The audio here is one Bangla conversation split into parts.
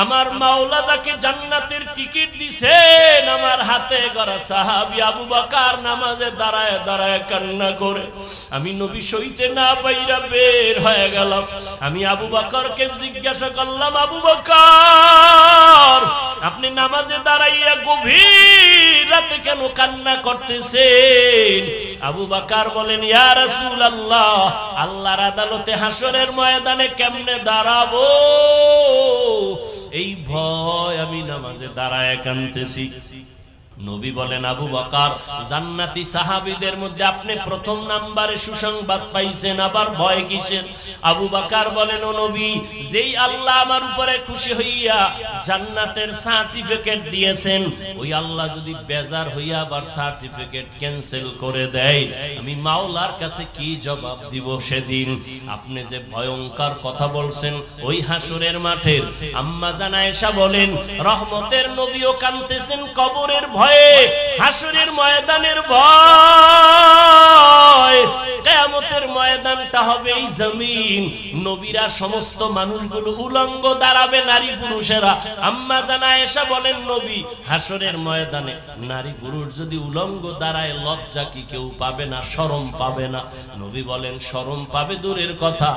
আমার মাওলা যাকে জান্নাতের টিকিট দিছেন আমার হাতে গড়া সাহাবী আবু বকর নামাজে দাঁড়ায় দাঁড়ায় কান্না করে। আমি নবী সইতে না পাইরা বের হয়ে গেলাম। আমি আবু বকরকে জিজ্ঞাসা করলাম, আবু বকর আপনি নামাজে দাঁড়াইয়া গভীর রাতে কেন কান্না করতেছেন? আবু বকর বলেন, ইয়া রাসূলুল্লাহ, আল্লাহর আদালতে হাসরের ময়দানে কেমনে দাঁড়াবো এই ভয় আমি নামাজে দাঁড়ায় কাঁদতেছি। নবী বলেন, আবু বকর জান্নাতি সাহাবীদের মধ্যে আপনি প্রথম নম্বরে সুসংবাদ পাইছেন, আবার ভয় কিসের? আবু বকর বলেন, ও নবী, যেই আল্লাহ আমার উপরে খুশি হইয়া জান্নাতের সার্টিফিকেট দিয়েছেন, ওই আল্লাহ যদি বেজার হইয়া আবার সার্টিফিকেট ক্যান্সেল করে দেয়, আমি মাওলার কাছে কি জবাব দিব সেদিন? আপনি যে ভয়ঙ্কর কথা বলছেন ওই হাসরের মাঠের। আম্মা জান আয়েশা বলেন, রহমতের নবীও কাঁদতেছেন কবরের ভয়ে, হাসরের ময়দানের ভয়। কিয়ামতের ময়দানটা হবে এই জমিন, নবীরা সমস্ত মানুষগুলো উলঙ্গ দাঁড়াবে, নারী পুরুষেরা। আম্মা জান আয়েশা বলেন, নবী হাসরের ময়দানে নারী পুরুষ যদি উলঙ্গ দাঁড়ায় লজ্জা কি কেউ পাবে না, শরম পাবে না? নবী বলেন, শরম পাবে দূরের কথা,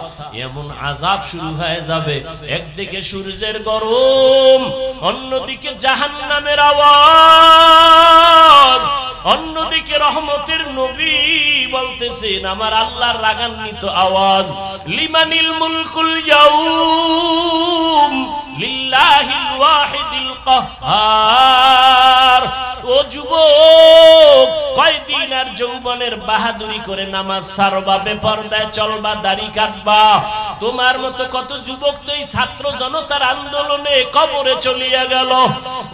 এমন আযাব শুরু হয়ে যাবে, একদিকে সূর্যের গরম, অন্যদিকে জাহান্নামের আওয়াজ, অন্যদিকে রহমতের নবী বলতেছেন আমার আল্লাহর রাগান্বিত আওয়াজ, লিমানিল মুলকুল ইয়াউম লিল্লাহিল ওয়াহিদিল কাহ্হার। ও যুবক, কয়দিন আর যৌবনের বাহাদুরি করে নামাজ ছাড়বা, বেপরদায় চলবা, দাড়ি কাটবা? তোমার মতো কত যুবক তো এই ছাত্র জনতার আন্দোলনে কবরে চলিয়া গেল।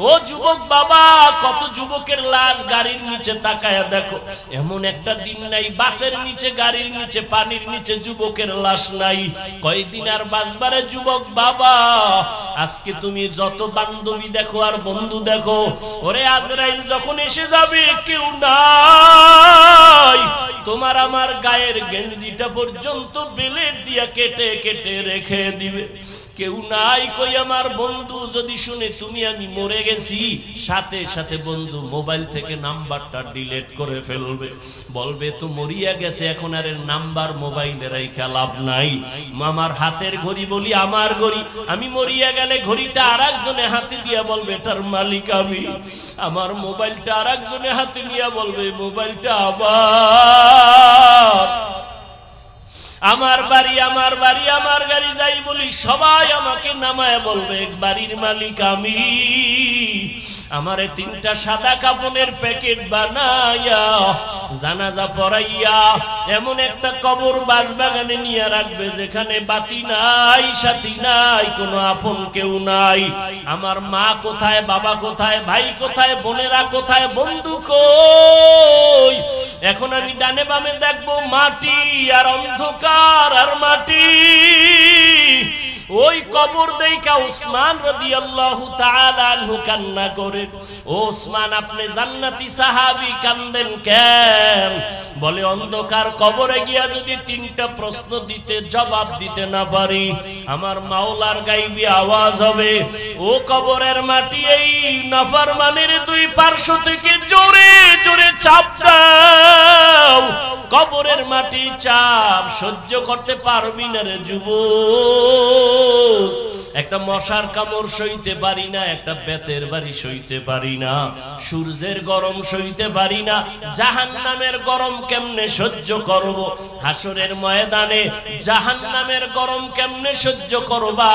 ও যুবক বাবা, কত যুবকের লাশ গাড়ির নিচে তাকায়া দেখো, এমন একটা দিন নাই বাসের নিচে, গাড়ির নিচে, পানির নিচে যুবকের লাশ নাই। কয়দিন আর বাঁচবারে যুবক বাবা? আজকে তুমি যত বান্ধবী দেখো আর বন্ধু দেখো, ওরে আজরাইল যখন এসে যাবে কেউ নাই, তোমার আমার গায়ের গেঞ্জিটা পর্যন্ত বেলেট দিয়া কেটে কেটে রেখে দিবে, কেউ নাই। কই আমার বন্ধু যদি শুনে তুমি আমি মরে গেছি, সাথে সাথে বন্ধু মোবাইল থেকে নাম্বারটা ডিলিট করে ফেলবে, বলবে তো মরিয়া গেছে, এখন আর এর নাম্বার মোবাইলে রাইখা লাভ নাই। আমার হাতের ঘড়ি বলি আমার ঘড়ি, আমি মরিয়া গেলে ঘড়িটা আরেকজনে হাতে দিয়া বলবে এটার মালিক আমি, আমার মোবাইলটা আরেকজনে হাতে নিয়ে বলবে মোবাইলটা আবার আমার বাড়ি, আমার বাড়ি, আমার গাড়ি যাই বলি সবাই আমাকে নামায় বলবে বাড়ির মালিক আমি। আমারে তিনটা সাদা কাপনের প্যাকেট বানাইয়া জানাজা পড়াইয়া এমন একটা কবর বাসবাগানে নিয়ে রাখবে যেখানে বাতি নাই, সাথী নাই, কোনো আপন কেউ নাই। আমার মা কোথায়, বাবা কোথায়, ভাই কোথায়, বোনেরা কোথায়, বন্ধু কই? এখন আমি ডানে বামে দেখবো মাটি আর অন্ধকার আর মাটি। ওই কবর দেইখা উসমান রাদিয়াল্লাহু তাআলা আনহু কান্না করে। ও উসমান, আপনি জান্নাতি সাহাবী, কান্দেন কেন? বলে অন্ধকার কবরে গিয়া যদি তিনটা প্রশ্ন দিতে জবাব দিতে না পারি, আমার মাওলার গায়বী আওয়াজ হবে, ও কবরের মাটি এই নাফরমানের দুই পার্শ্ব থেকে জোরে জোরে চাপ দাও। কবরের মাটি চাপ সহ্য করতে পারবি না রে যুবক। একটা মশার কামড় সইতে পারি না, একটা বেতের বাড়ি সইতে পারি না, সূর্যের গরম সইতে পারি না, জাহান্নামের গরম কেমনে সহ্য করব? হাসরের ময়দানে জাহান্নামের গরম কেমনে সহ্য করবা?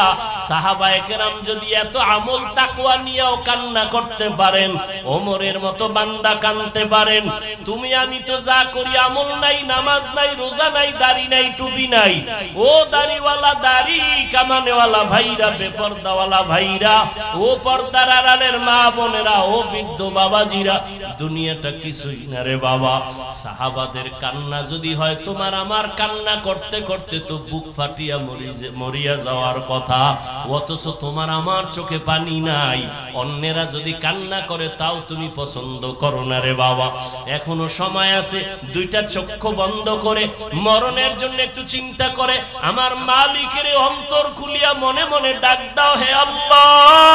সাহাবায়ে কেরাম যদি এত আমল তাকওয়া নিয়েও কান্না করতে পারেন, ওমরের মতো বান্দা কাঁদতে পারেন, তুমি আমি তো যা করি আমল নাই, নামাজ নাই, রোজা নাই, দাড়ি নাই, টুপি নাই। ও দাড়িওয়ালা, দাড়ি কামানেওয়ালা ভাইরা, বেপরদাওয়ালা ভাইরা, ও পর্দার আড়ালের মা বোনেরা, ও বৃদ্ধ বাবাজিরা, দুনিয়াটা কিছুই না রে বাবা। সাহাবাদের কান্না যদি হয় তোমার আমার কান্না করতে করতে তো বুক ফাটিয়া মরিয়া যাওয়ার কথা, অথচ তোমার আমার চোখে পানি নাই। অন্যেরা যদি কান্না করে তাও তুমি পছন্দ করো না রে বাবা। এখনো সময় আছে, দুইটা চক্ষু বন্ধ করে মরণের জন্য একটু চিন্তা করে আমার মালিকের অন্তর খুলিয়া মনে মনে ডাক দাও, হে আল্লাহ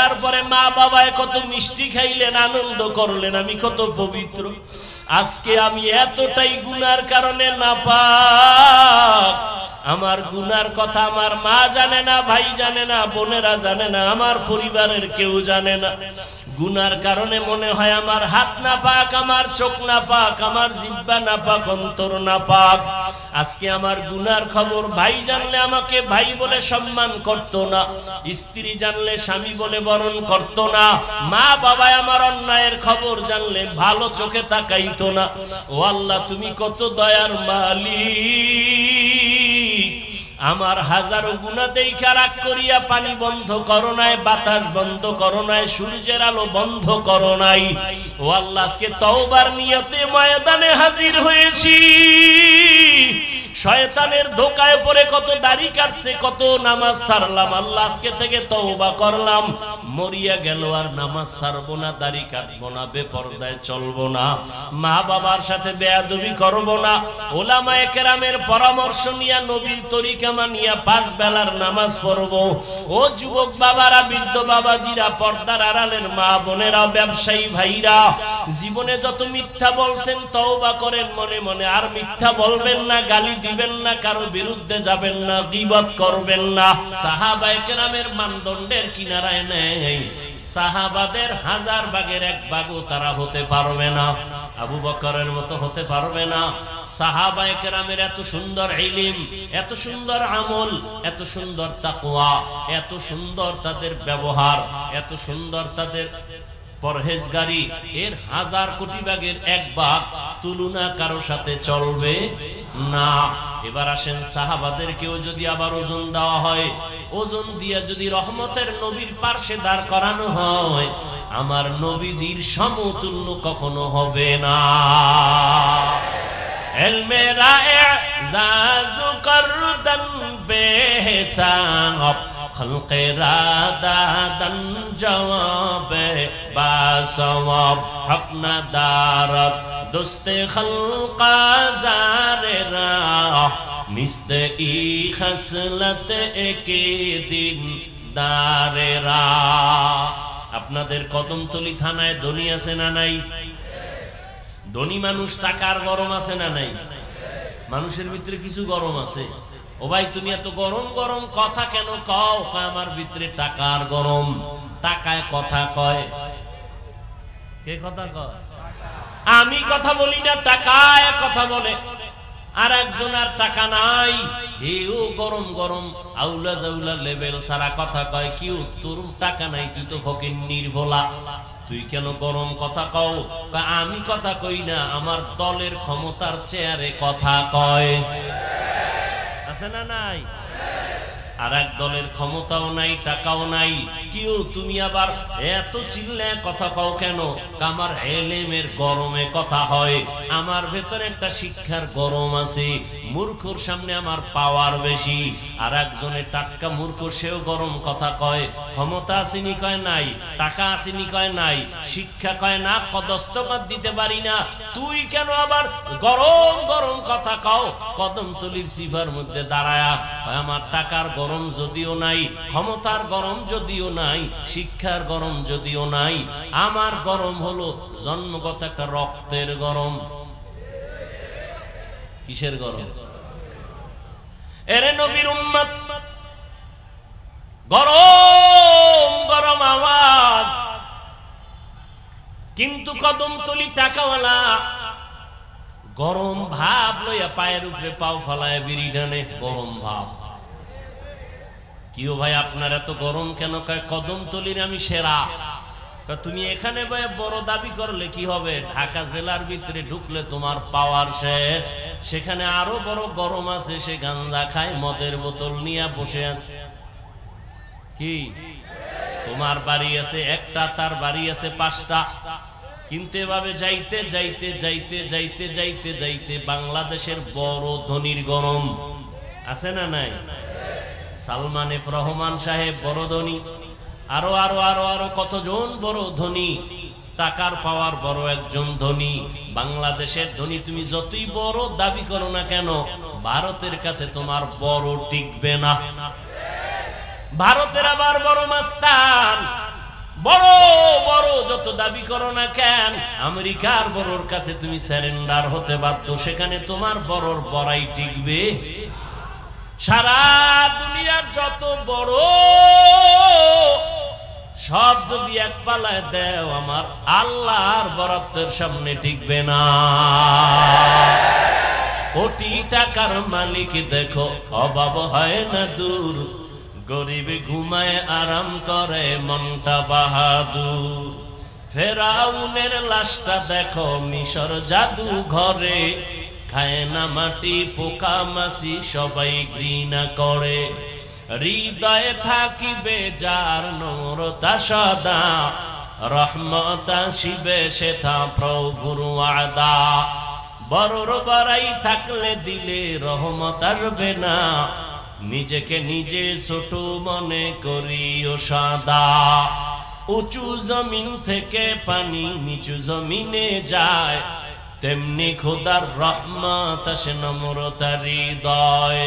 আসার পরে মা বাবায় কত মিষ্টি খাইলেন, আনন্দ করলেন, আমি কত পবিত্র। আজকে আমি এতটাই গুনার কারণে নাপাক, আমার গুনার কথা আমার মা জানে না, ভাই জানে না, বোনেরা জানে না, আমার পরিবারের কেউ জানে না। গুনার কারণে মনে হয় আমার হাত না পাক, আমার চোখ না পাক, আমার জিহ্বা না পাক, অন্তর না পাক। আজকে আমার গুনার খবর ভাই জানলে আমাকে ভাই বলে সম্মান করত না, স্ত্রী জানলে স্বামী বলে বরণ করত না, মা বাবায় আমার অন্যায়ের খবর জানলে ভালো চোখে তাকাইতো না। ও আল্লাহ, তুমি কত দয়ার মালিক। আমার হাজারো গুনাহ দেইখা রাগ করিয়া পানি বন্ধ করো নাই, বাতাস বন্ধ করো নাই, সূর্যের আলো বন্ধ করো নাই। ও আল্লাহ, আজকে তওবার নিয়তে ময়দানে হাজির হয়েছি। শয়তানের ধোকায় পড়ে কত দাড়ি কাটছে, কত নামাজ ছাড়লাম। আল্লাহ, আজকে থেকে তওবা করলাম, মরিয়া গেল আর নামাজ ছাড়বো না, দাড়ি কাটবো না, বেপরদায় চলবো না, মা বাবার সাথে বেয়াদবি করবো না, ওলামায়ে কেরামের পরামর্শ নিয়ে নবীর তরিকা মানিয়া 5 বেলার নামাজ পড়বো। ও যুবক বাবারা, বৃদ্ধ বাবাজিরা, পর্দার আড়ালের মা বোনেরা, ব্যবসায়ী ভাইরা, জীবনে যত মিথ্যা বলছেন তওবা করেন মনে মনে, আর মিথ্যা বলবেন না, গালি দিবেন না, কারো বিরুদ্ধে যাবেন না, গীবত করবেন না। সাহাবায়ে কেরামের মানদণ্ডের কিনারায় নেই, সাহাবাদের 1000 ভাগের 1 ভাগও তারা হতে পারবে না, আবু বকরের মতো হতে পারবে না। সাহাবায়ে কেরামের এত সুন্দর ইলম, এত সুন্দর আমল, এত সুন্দর তাকওয়া, এত সুন্দর তাদের ব্যবহার, এত সুন্দর তাদের পরহেজগারি, এর 1000 কোটি ভাগের 1 ভাগ তুলনা কারো সাথে চলবে না। এবার আসেন, সাহাবাদেরকেও যদি আবার ওজন দেওয়া হয়, ওজন দিয়া যদি রহমতের নবীর পাশে দাঁড় করানো হয়, আমার নবীজির সমতুল্য কখনো হবে না। ইলমে রা'জাজু করদান বেহিসাব, খলকে রাদাদান জওয়াবে বাসওয়াব, হক না দারত দোস্তে খলকা জারে রাহ, নিস্তে ই খসলত একে দিন দারে রাহ। আপনাদের কদমতলী থানায় ধনী আছে না নাই? ধনী মানুষ, টাকার গরম আছে না নাই? মানুষের ভিতরে কিছু গরম আছে। ও ভাই, তুমি এত গরম গরম কথা কেন কও? আমার ভিতরে টাকার গরম। টাকায় কথা কয়, কে কথা কয়? আমি কথা বলি না, টাকায় কথা বলে। আর একজন আর টাকা নাই, হেও গরম গরম আউলা জাউলা লেভেল সারা কথা কয়। কি তোর টাকা নাই, তুই তো ফকিন্নির ভোলা, তুই কেন গরম কথা কও? আমি কথা কই না, আমার দলের ক্ষমতার চেয়ারে কথা কয়। আছে না নাই? আর এক দলের ক্ষমতাও নাই, টাকাও নাই, কেউ তুমি আবার এত চিল্লায় কথা কও কেন? আমার এলেমের গরমে কথা হয়, আমার ভেতরে একটা শিক্ষার গরম আছে। মূর্খর সামনে আমার পাওয়ার বেশি। আর একজনের টাটকা মূর্খ, সেও গরম কথা কয়। ক্ষমতা আসেনি কয় নাই, টাকা আসেনি কয় নাই, শিক্ষা কয় না, দস্তখত দিতে পারি না, তুই কেন আবার গরম গরম কথা কও? কদমতলীর সিফার মধ্যে দাঁড়ায়া আমার টাকার গরম যদিও নাই, ক্ষমতার গরম যদিও নাই, শিক্ষার গরম যদিও নাই, আমার গরম হলো জন্মগত একটা রক্তের গরম। কিসের গরম? এরে নবীর উম্মত, গরম গরম আওয়াজ। কিন্তু কদমতলী টাকাওয়ালা গরম ভাব লইয়া পায়ের উপরে পাও ফলায় বিড়ি টানে, গরম ভাব। কিও ভাই, আপনার এত গরম কেন? কয় কদমতলীর আমি সেরা। তুমি এখানে ভাই বড় দাবি করলে কি হবে? ঢাকা জেলার ভিতরে ঢুকলে তোমার পাওয়ার শেষ। সেখানে আরো বড় গরম আছে, সে গাঞ্জা খায়, মদের বোতল নিয়ে বসে আছে। কি তোমার বাড়ি আছে একটা, তার বাড়ি আছে 5টা। কিন্তু এভাবে যাইতে যাইতে যাইতে যাইতে যাইতে যাইতে বাংলাদেশের বড় ধনীর গরম আছে না নাই? সালমান এফ রহমান সাহেব বড় ধনী, আরো আরো আরো আরো কতজন বড় ধনী, টাকার পাওয়ার বড় একজন ধনী। বাংলাদেশের ধনী তুমি যতই বড় দাবি করো না কেন, ভারতের কাছে তোমার বড় টিকবে না। ভারতের আবার বড় মাস্তান, বড় বড় যত দাবি করো না কেন, আমেরিকার বড়র কাছে তুমি সারেন্ডার হতে বাধ্য, সেখানে তোমার বড়র বড়াই টিকবে। সারা দুনিয়ার যত বড় সব যদি এক পালায় দেও, আমার আল্লাহর বরাদ্দের সামনে টিকবে না। কোটি টাকার মালিক দেখো অভাব হয় না দূর, গরিবে ঘুমায় আরাম করে মনটা বাহাদুর। ফেরাউনের লাশটা দেখো মিশর জাদু ঘরে, খায় না মাটি পোকা মাছি সবাই ঘৃণা করে। হৃদয়ে থাকিবে যার নম্রতা সদা, রহমত আসিবে সেথা প্রভুর ওয়াদা। বড়র বড়াই থাকলে দিলে রহমত আসবে না, নিজেকে নিজে ছোট মনে করিও সাদা। উঁচু জমিন থেকে পানি নিচু জমিনে যায়, তেমনি খোদার রহমত আসে নম্রতার হৃদয়।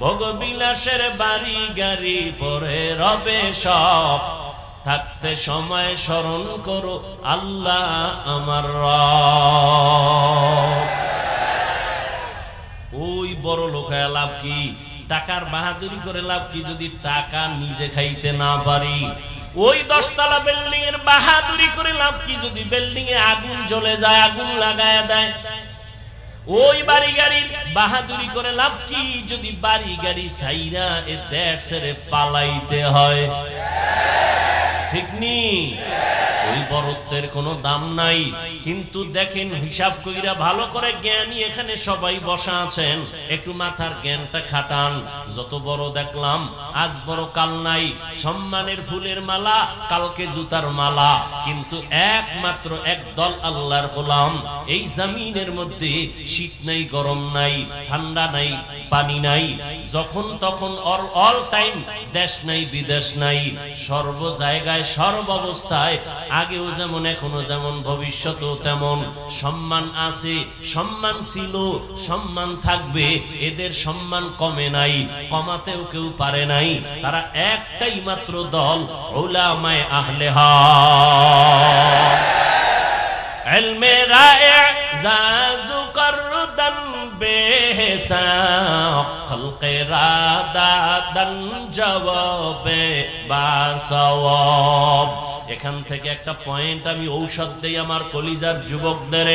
ভোগবিলাসের বাড়ি গাড়ি পরে রবে সব, থাকতে সময় স্মরণ করো আল্লাহ আমার রব। ওই বড় লোক লাভ কি, টাকার বাহাদুরি করে লাভ কি যদি টাকা নিজে খাইতে না পারি? ওই 10 তলা বিল্ডিং এর বাহাদুরি করে লাভ কি যদি বিল্ডিং এ আগুন জ্বলে যায়, আগুন লাগায় দেয়? ওই বাড়ি গাড়ির বাহাদুরি করে লাভ কি যদি বাড়ি গাড়ি ছাইরা এ দেশ ছেড়ে পালাইতে হয়? ঠিক নি? ওই বড়ত্বের কোনো দাম নাই। কিন্তু দেখেন হিসাব কইরা ভালো করে, জ্ঞানী এখানে সবাই বসা আছেন, একটু মাথার জ্ঞানটা খাটান। যত বড় দেখলাম আজ বড় কাল নাই, সম্মানের ফুলের মালা কালকে জুতার মালা, কিন্তু একমাত্র এক দল আল্লাহর গোলাম। এই জমিনের মধ্যে শীত নাই, গরম নাই, ঠান্ডা নাই, পানি নাই, যখন তখন অল টাইম, দেশ নাই বিদেশ নাই, সর্ব জায়গায় সর্ব অবস্থায়, আগেও যেমন এখনো যেমন ভবিষ্যতেও তেমন সম্মান আছে, সম্মান ছিল, সম্মান থাকবে। এদের সম্মান কমে নাই, কমাতেও কেউ পারে নাই। তারা একটাই মাত্র দল, উলামায়ে আহলে হক। ইলমে রা'জাজু করদান বেহিসাব, খলকে রাদাদান জবাবে বাসওয়াব। এখান থেকে একটা পয়েন্ট আমি ঔষধ দেই আমার কলিজার যুবকদের।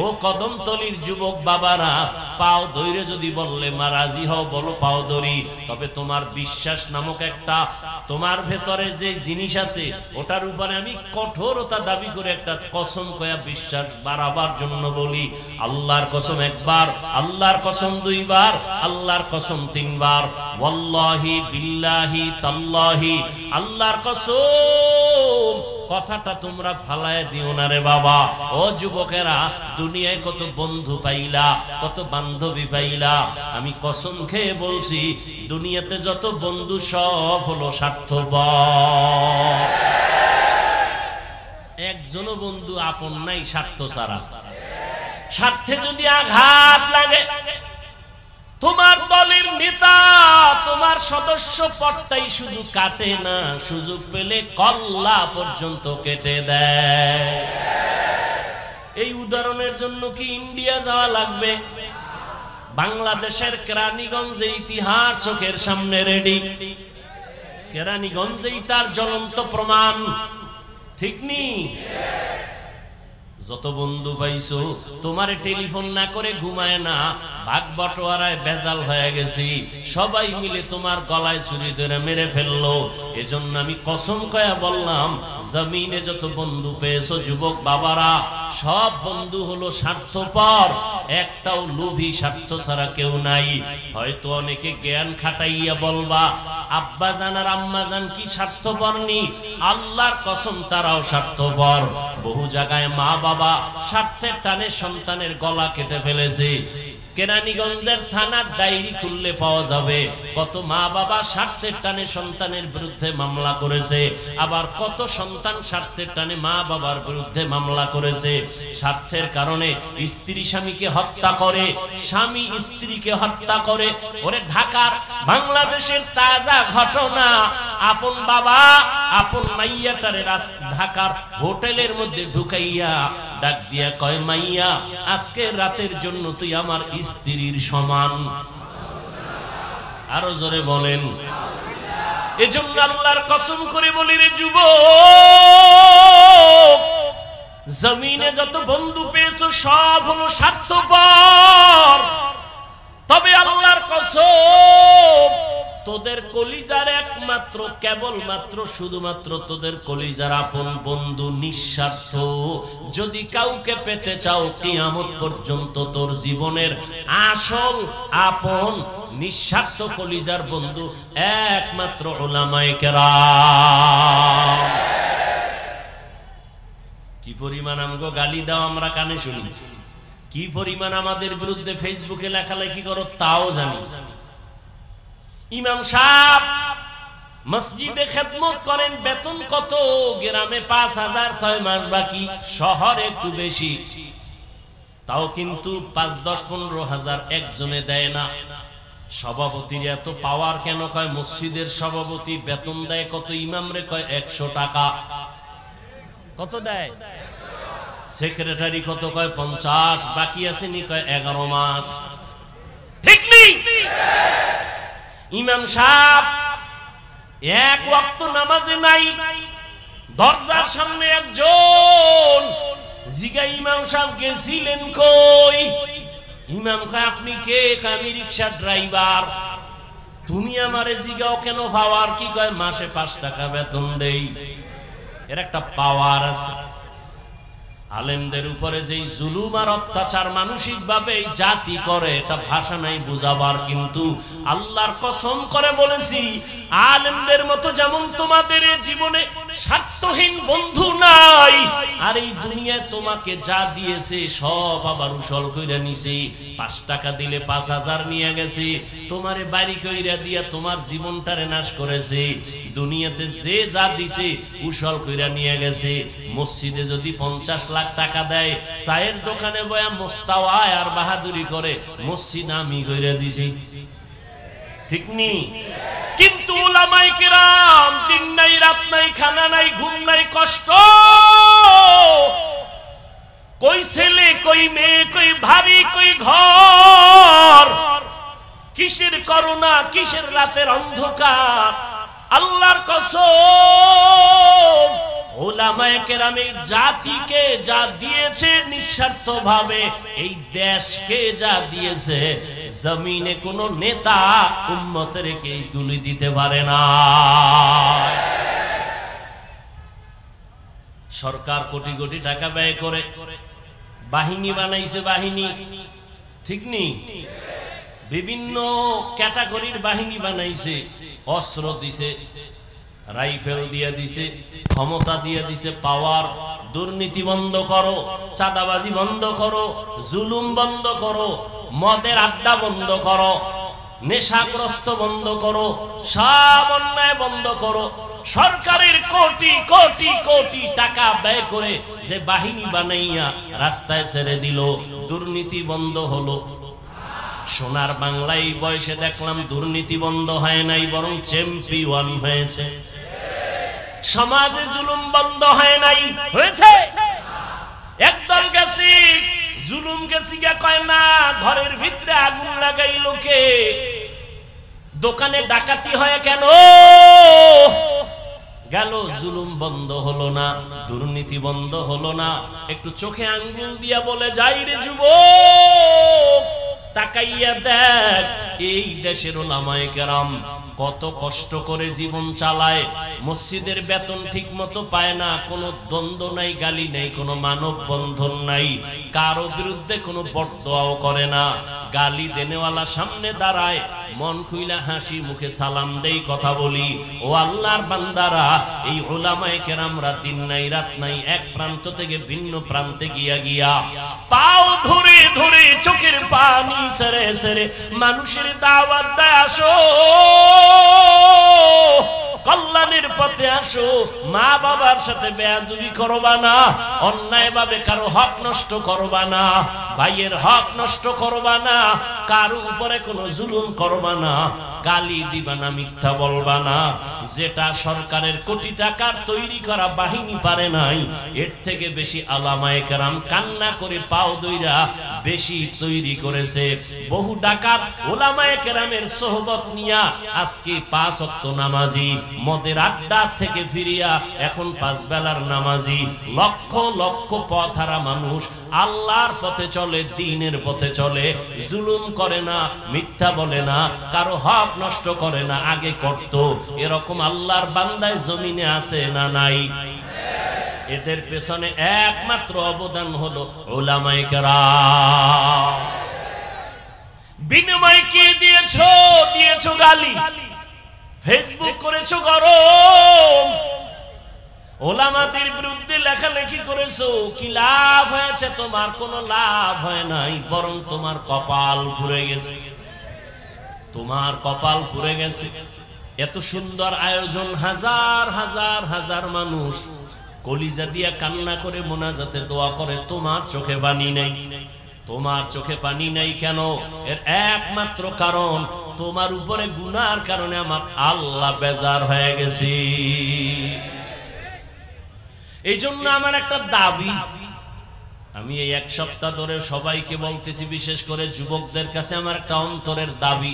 ও কদমতলির যুবক বাবারা, পাও ধরে যদি বললে মা রাজি হও, বলো পাও ধরি। তবে তোমার বিশ্বাস নামক একটা তোমার ভেতরে যে জিনিস আছে, ওটার উপরে আমি কঠোরতা দাবি করে একটা কসম কয়া বিশ্বাস বাড়াবার জন্য বলি। আল্লাহর কসম একবার, আল্লাহর কসম দুইবার, আল্লাহর কসম তিনবার। ওয়াল্লাহি বিল্লাহি তাল্লাহি, আল্লাহর কসম। কথাটা তোমরা ফালায় দিও না রে বাবা। ও যুবকেরা, দুনিয়ায় কত বন্ধু পাইলা, কত বান্ধবী পাইলা, আমি কসম খেয়ে বলছি দুনিয়াতে যত বন্ধু সব হলো স্বার্থপর। একজনও বন্ধু আপন নাই স্বার্থ ছাড়া। স্বার্থে যদি আঘাত লাগে, তোমার দলের নেতা, তোমার সদস্য পদটাই শুধু কাটে না, সুযোগ পেলে কল্লা পর্যন্ত কেটে দেয়। এই উদাহরণের জন্য কি ইন্ডিয়া যাওয়া লাগবে? বাংলাদেশের কেরানীগঞ্জে ইতিহাস চোখের সামনে রেডি। কেরানীগঞ্জেই তার জ্বলন্ত প্রমাণ, ঠিক নি? যত বন্ধু পাইছো, তোমারে টেলিফোন না করে ঘুমায় না, ভাগ বটোয়ারায় বেজাল হয়ে গেছি, সবাই মিলে তোমার গলায় ছুরি ধরে মেরে ফেললো। এজন্য আমি কসম কয়া বললাম, জমিনে যত বন্ধু পেয়েছো যুবক বাবারা, সব বন্ধু হলো স্বার্থপর, একটাও লোভী স্বার্থ ছাড়া কেউ নাই। হয়তো অনেকে জ্ঞান খাটাইয়া বলবা আব্বা জান আর আম্মা জান কি স্বার্থপর নি? আল্লাহর কসম তারাও স্বার্থপর। বহু জায়গায় মা বাবা স্বার্থের টানে সন্তানের গলা কেটে ফেলেছে। কেরানীগঞ্জের থানার ডায়েরি খুললে পাওয়া যাবে কত মা বাবা স্বার্থের টানে সন্তানের বিরুদ্ধে মামলা করেছে, আবার কত সন্তান স্বার্থের টানে মা বাবার বিরুদ্ধে মামলা করেছে। স্বার্থের কারণে স্ত্রী স্বামীকে হত্যা করে, স্বামী স্ত্রীকে হত্যা করে। ওরে ঢাকার বাংলাদেশের তাজা ঘটনা, আপন বাবা আপন মাইয়াটারে ঢাকার হোটেলের মধ্যে ঢুকাইয়া ডাক দিয়া কয়, মাইয়া আজকে রাতের জন্য তুই আমার স্ত্রীর সমান। আরো জোরে বলেন। এজন্য আল্লাহর কসম করে বলি রে যুবক, জমিনে যত বন্ধু পেয়েছো সব হলো স্বার্থপর। তবে আল্লাহর কসম, তোদের কলিজার একমাত্র কেবলমাত্র শুধুমাত্র তোদের কলিজার আপন বন্ধু নিঃস্বার্থ। যদি কাউকে পেতে চাও কিয়ামত পর্যন্ত তোর জীবনের আসল আপন নিঃস্বার্থ কলিজার বন্ধু একমাত্র উলামায়ে কেরাম। কি পরিমাণ আমগো গালি দাও আমরা কানে শুনি, কি পরিমাণ আমাদের বিরুদ্ধে ফেসবুকে লেখালেখি করো তাও জানি। ইমাম সাহেব মসজিদে খেদমত করেন, বেতন কত? গ্রামে 5,000, 6 মাস বাকি, শহরে একটু বেশি, তাও কিন্তু 5, 10, 15,000 একজনে দেয় না। সভাপতির এত পাওয়ার কেন? কয় মসজিদের সভাপতি বেতন দেয় কত? ইমামরে কয় 100 টাকা। কত দেয়? সেক্রেটারি কত? কয় 50। বাকি আছে নি? কয় 11 মাস। ঠিক নেই? ইমাম সাহেব এক ওয়াক্ত নামাজে নাই, দরজার সামনে একজন জিগা, ইমাম সাহেব গেছিলেন কই? ইমাম কয় আপনি কে? আমি রিকশা ড্রাইভার। তুমি আমারে জিগাও কেন? পাওয়ার কি? কয় মাসে 5 টাকা বেতন দেই। এর একটা পাওয়ার আছে। আলেমদের উপরে যেই জুলুম আর অত্যাচার মানসিক ভাবে এই জাতি করে, এটা ভাষা নাই বুঝাবার। কিন্তু আল্লাহর কসম করে বলেছি, আলেমদের মতো যেমন তোমাদের জীবনে স্বার্থহীন বন্ধু নাই, আর এই দুনিয়ায় তোমাকে যা দিয়েছে সব আবার উসল কইরা নিছে। 5 টাকা দিলে 5,000 নিয়ে গেছে, তোমারে বাড়ি কইরা দিয়া তোমার জীবনটারে নাশ করেছে। দুনিয়াতে যে যা দিছে উসল কইরা নিয়ে গেছে। মসজিদে যদি 50 লাখ টাকা দেয়, চায়ের দোকানে বয়া মোস্তাওয়ায় আর বাহাদুরি করে মসজিদ আমি কইরা দিছি। ঠিক নি? কিন্তু উলামায়ে কেরাম দিন নাই রাত নাই, খানা নাই ঘুম নাই, কষ্ট। কই ছেলে কই মেয়ে কই ভাবি কই ঘর, কিসের করোনা কিসের রাতের অন্ধকার। আল্লাহর কসম, উলামায়ে কেরাম এই জাতিকে যা দিয়েছে নিঃস্বার্থ ভাবে, এই দেশকে যা দিয়েছে, জমিনে কোন নেতা উম্মতের কে তুলে দিতে পারে না। সরকার কোটি কোটি টাকা ব্যয় করে বাহিনী বানাইছে, বাহিনী ঠিক নেই, বিভিন্ন ক্যাটাগরির বাহিনী বানাইছে, অস্ত্র দিছে, রাইফেল দিয়ে দিছে, ক্ষমতা দিয়ে দিছে, পাওয়ার। দুর্নীতি বন্ধ করো, চাঁদাবাজি বন্ধ করো, জুলুম বন্ধ করো, মদের আড্ডা বন্ধ করো, নেশাগ্রস্ত বন্ধ করো, সব অন্যায় বন্ধ করো। সরকারের কোটি কোটি কোটি টাকা ব্যয় করে যে বাহিনী বানাইয়া রাস্তায় ছেড়ে দিল, দুর্নীতি বন্ধ হলো? সোনার বাংলায় বয়সে দেখলাম দুর্নীতি বন্ধ হয় নাই, বরং চ্যাম্পিয়ন হয়েছে। সমাজে জুলুম বন্ধ হয় নাই, হয়েছে? একদল গেছি জুলুম গেছি গা, কয় না ঘরের ভিতরে আগুন লাগাই লোকে, দোকানে ডাকাতি হয় কেন? গেল, জুলুম বন্ধ হলো না, দুর্নীতি বন্ধ হলো না। একটু চোখে আঙ্গুল দিয়া বলে যাই রে যুবক, তাকাইয়া দেখ এই দেশের উলামায়ে কেরাম কত কষ্ট করে জীবন চালায়। মসজিদের বেতন ঠিক মতো পায় না, কোনো দ্বন্দ্ব নাই, গালি নাই, কোনো মানব বন্ধন নাই, কারো বিরুদ্ধে কোনো বদদোয়াও করে না। গালি দেনেওয়ালা সামনে দাঁড়ায়, মন খুইলা হাসি মুখে সালাম দেই, কথা বলি। ও আল্লাহর বান্দারা, এই উলামায়ে কেরামরা দিন নাই রাত নাই এক প্রান্ত থেকে ভিন্ন প্রান্তে গিয়া গিয়া পাও ধরে ধরে চোখের পানি সেরে সেরে মানুষের দাওয়াত দেয়, আসো কল্যাণের পথে আসো, মা বাবার সাথে বেয়াদবি করবা না, অন্যায় ভাবে কারো হক নষ্ট করবা না, ভাইয়ের হক নষ্ট করবা না, কারো উপরে কোনো জুলুম করবা না, গালি দিবা না, মিথ্যা বলবা না। যেটা সরকারের কোটি টাকার তৈরি করা বাহিনী পারে নাই, এর থেকে বেশি আলেমায়ে কেরাম কান্না করে পাও দইরা বেশি তৈরি করেছে। বহু ডাকাত উলামায়ে কেরামের সোহবত নিয়া আজকে 5 ওয়াক্ত নামাজি, মদের আড্ডা থেকে ফিরিয়া এখন 5 বেলার নামাজি, লক্ষ লক্ষ পথহারা মানুষ আল্লাহর পথে চলে, দ্বীনের পথে চলে, জুলুম করে না, মিথ্যা বলে না, কারো হক নষ্ট করে না, আগে করত। এরকম আল্লাহর বান্দায় জমিনে আছে না নাই? এদের পেছনে একমাত্র অবদান হলো উলামায়ে কেরাম। বিনিময় কি দিয়েছো? দিয়েছো গালি, ফেসবুক করেছো গরম, ওলামাদের বিরুদ্ধে লেখালেখি করেছো। কি লাভ হয়েছে? তোমার কোনো লাভ হয় নাই, বরং তোমার কপাল পুড়ে গেছে, তোমার কপাল পুড়ে গেছে। এত সুন্দর আয়োজন, হাজার হাজার হাজার মানুষ কলিজা দিয়া কান্না করে মোনাজাতে দোয়া করে, তোমার চোখে পানি নেই। তোমার চোখে পানি নেই কেন? এর একমাত্র কারণ, তোমার উপরে গুনার কারণে আমার আল্লাহ বেজার হয়ে গেছে। এই জন্য আমার একটা দাবি, আমি এই 1 সপ্তাহ ধরে সবাইকে বলতেছি, বিশেষ করে যুবকদের কাছে আমার একটা অন্তরের দাবি,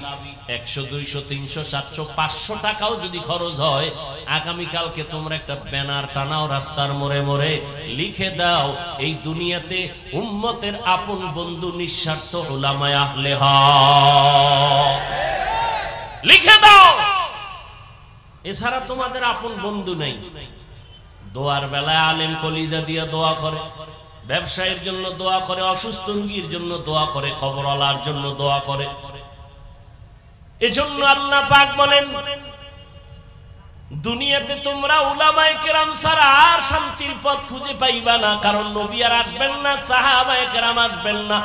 100, 200, 300, 700, 500 টাকাও যদি খরচ হয়, আগামীকালকে তোমরা একটা ব্যানার টানাও, রাস্তার মোড়ে মোড়ে লিখে দাও, এই দুনিয়াতে উম্মতের আপন বন্ধু নিঃস্বার্থ উলামায়ে আহলে হক। লিখে দাও, এছাড়া তোমাদের আপন বন্ধু নেই। দোয়ার বেলায় আলেম কলিজা দিয়ে দোয়া করে, ব্যবসায়ীর জন্য দোয়া করে, অসুস্থ রোগীর জন্য দোয়া করে, কবরওয়ালার জন্য দোয়া করে। এজন্য আল্লাহ পাক বলেন, দুনিয়াতে তোমরা উলামায়ে কেরাম ছাড়া আর শান্তির পথ খুঁজে পাইবা না, কারণ নবী আর আসবেন না, সাহাবায়ে কেরাম আসবেন না।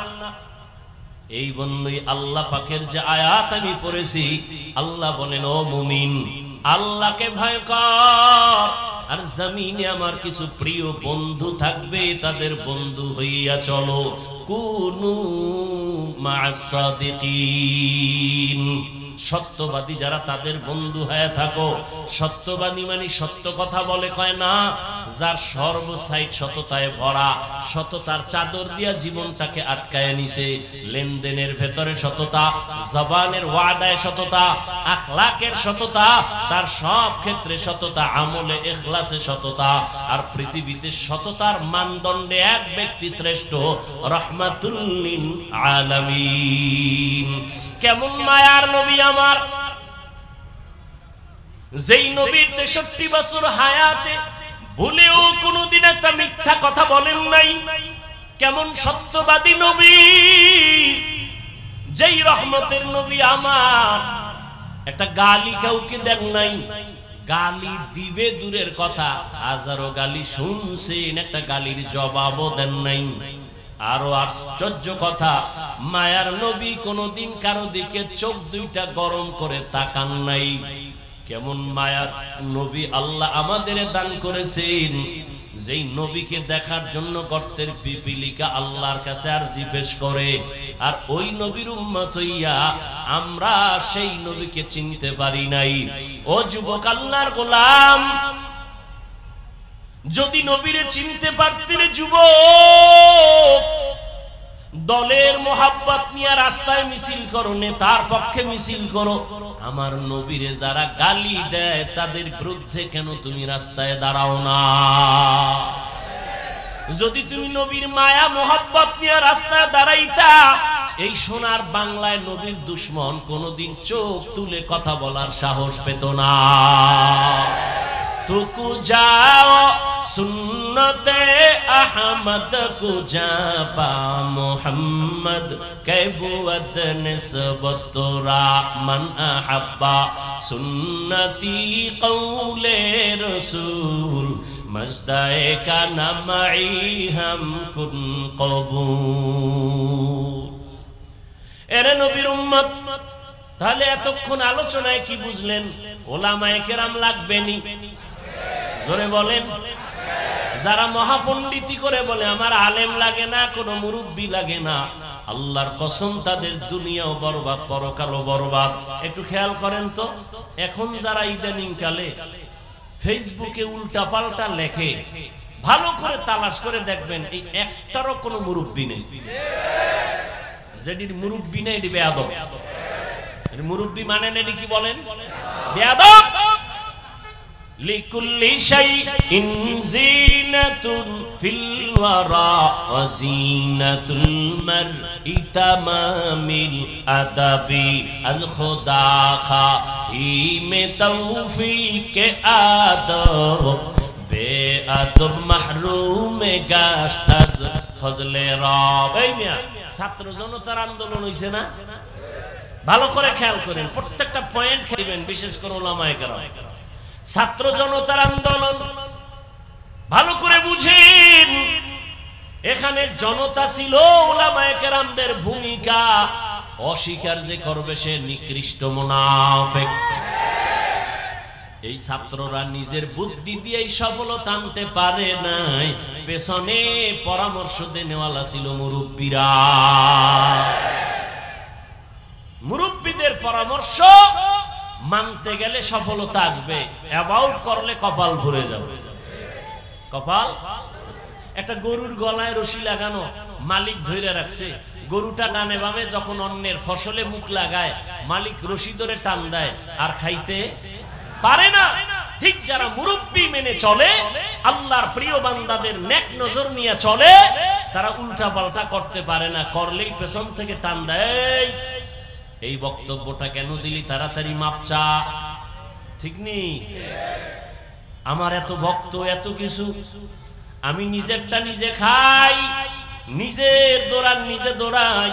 এই বন্ধুই আল্লাহ পাকের যে আয়াত আমি পড়েছি, আল্লাহ বলেন, ও মুমিন, আল্লাহকে ভয় কর, আর জমিনে আমার কিছু প্রিয় বন্ধু থাকবে, তাদের বন্ধু হইয়া চলো। কুনু মা'আস সাদিকিন, সত্যবাদী যারা তাদের বন্ধু হয়ে থাকো। সত্যবাদী মানে সত্য কথা বলে কয় না, যার সর্বসাইড সততায় ভরা, সততার চাদর দিয়া জীবনটাকে আটকায় নিছে। লেনদেনের ভেতরে সততা, জবানের ওয়াদায় সততা, আখলাকের সততা, তার সব ক্ষেত্রে সততা, আমলে ইখলাসে সততা। আর পৃথিবীতে সততার মানদণ্ডে এক ব্যক্তি শ্রেষ্ঠ, রাহমাতুল লিল আলামিন। কেমন মায়ার নবী আমার, যেই নবীর 63 বছর হায়াতে ভুলেও কোনোদিন একটা মিথ্যা কথা বলেন নাই। কেমন সত্যবাদী নবী, যেই রহমতের নবী আমার, একটা গালি কাউকে দেন নাই। গালি দিবে দূরের কথা, হাজারো গালি শুনছেন, একটা গালির জবাবও দেন নাই। আরো আশ্চর্য কথা, মায়ার নবী কোনদিন কারো দিকে চোখ দুইটা গরম করে তাকান নাই। কেমন মায়ার নবী আল্লাহ আমাদের দান করেছেন, যেই নবীকে দেখার জন্য গর্তের পিপিলিকা আল্লাহর কাছে আরজি পেশ করে। আর ওই নবীর উম্মত হইয়া আমরা সেই নবীকে চিনতে পারি নাই। ও যুবক, আল্লাহর গোলাম, যদি নবীরে চিনতে পারতে রে যুবক, দলের মোহাব্বত নিয়ে রাস্তায় মিছিল করো, নেতার পক্ষে মিছিল করো, আমার নবীরে যারা গালি দেয় তাদের বিরুদ্ধে কেন তুমি রাস্তায় দাঁড়াও না? যদি তুমি নবীর মায়া মোহাব্বত নিয়ে রাস্তায় দাঁড়াইতা, এই সোনার বাংলায় নবীর দুশ্মন কোনদিন চোখ তুলে কথা বলার সাহস পেত না। तुकु जाओ सुन्नते अहमद को जापा मोहम्मद कैबुवत निस्बतुरा मन अहब्बा सुन्नती कौले रसूल मजदाए का नमाई हम कुन कबूल। एरे नबीर उम्मत, তাহলে এতক্ষণ আলোচনায় কি বুঝলেন? ওলামায়ে কেরাম লাগবেনি? জোরে বলেন। যারা মহাপণ্ডিতি করে বলে আমার আলেম লাগে না, কোনো মুরব্বি লাগে না, আল্লাহর কসম তাদের দুনিয়াও বরবাদ পরকালও বরবাদ। একটু খেয়াল করেন তো, এখন যারা ইদানিং কালে ফেসবুকে উল্টা পাল্টা লেখে, ভালো করে তালাশ করে দেখবেন এই একটারও কোনো মুরব্বি নেই। যেটির মুরব্বি নেই এটি বেয়াদব। মুরব্বি মানে নেই কি বলেন? বেয়াদব। লিকুল্লি শাইইন জিনাতুন ফিল ওয়ারা ওয়া জিনাতুল মারই তামামিল আদাবি আজ খুদা খাইমে তৌফিকে আদব বেআদব মাহরুমে গাশত আজ ফজলে রব। এই মিয়া ছাত্র জনতার আন্দোলন হইছে না? ভালো করে খেয়াল করেন, প্রত্যেকটা পয়েন্ট খাইবেন, বিশেষ করে ওলামায়ে কেরাম। ছাত্র জনতার আন্দোলন ভালো করে বুঝেন। এখানে জনতা ছিল, ওলামায়ে কেরামদের ভূমিকা অস্বীকার যে করবে সে নিকৃষ্ট মুনাফিক। এই ছাত্ররা নিজের বুদ্ধি দিয়ে সফলতা আনতে পারে নাই, পেছনে পরামর্শ দেনেওয়ালা ছিল মুরব্বীরা। মুরব্বীদের পরামর্শ মানতে গেলে সফলতা আসবে, অ্যাবাউট করলে কপাল ভরে যাবে। কপাল। একটা গরুর গলায় রশি লাগানো, মালিক ধরে রাখছে, গরুটা ডানে বামে যখন অন্যের ফসলে মুখ লাগায় মালিক রশি ধরে টান দেয় আর খাইতে পারে না। ঠিক যারা মুরব্বি মেনে চলে, আল্লাহর প্রিয় বান্দাদের নেক নজর নিয়ে চলে, তারা উল্টা পাল্টা করতে পারে না, করলেই পেছন থেকে টান দেয়। এই বক্তব্যটা কেন দিলি, তাড়াতাড়ি মাপ চা। ঠিক নেই? আমার এত ভক্ত, এত কিছু, আমি নিজেরটা নিজে খাই, নিজের দৌড়ান নিজে দৌড়াই।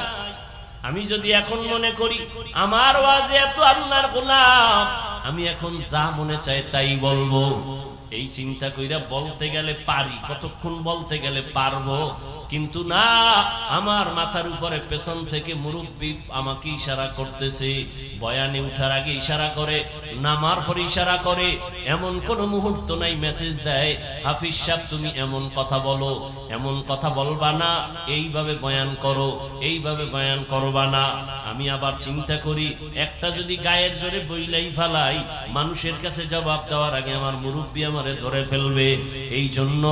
আমি যদি এখন মনে করি আমার ওয়াজে এত আল্লাহর গোলাম, আমি এখন যা মনে চাই তাই বলবো, এই চিন্তা কইরা বলতে গেলে পারি, কতক্ষণ বলতে গেলে পারবো, কিন্তু না, আমার মাথার উপরে পেছন থেকে মুরব্বি আমাকে ইশারা করতেছে, বয়ানে উঠার আগে ইশারা করে, নামার পরে ইশারা করে, এমন কোন মুহূর্ত নাই মেসেজ দেয়, হাফিজ সাহেব তুমি এমন কথা বলো, এমন কথা বলবা না, এইভাবে বয়ান করো, এইভাবে বয়ান করবা না। আমি আবার চিন্তা করি, একটা যদি গায়ের জোরে বইলাই ফেলাই, মানুষের কাছে জবাব দেওয়ার আগে আমার মুরব্বি আমারে ধরে ফেলবে। এই জন্য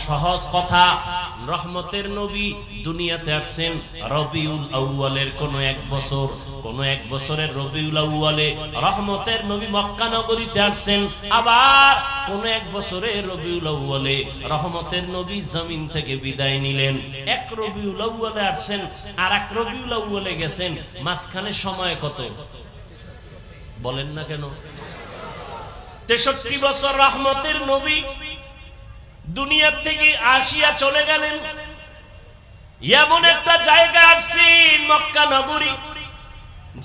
সহজ কথা, রহমতের নবী দুনিয়াতে আসছেন রবিউল আউয়ালের কোন এক বছর, কোন এক বছরের রবিউল আউয়ালে রহমতের নবী মক্কা নগরীতে আসছেন, আবার কোন এক বছরের রবিউল আউয়ালে রহমতের নবী জমিন থেকে বিদায় নিলেন। এক রবিউল আউয়ালে আসছেন আর এক রবিউল আউয়ালে গেছেন, মাঝখানে সময় কত বলেন না কেন? 63 বছর রহমতের নবী দুনিয়ার থেকে আসিয়া চলে গেলেন। এমন একটা জায়গা আসছেন মক্কা নগরী,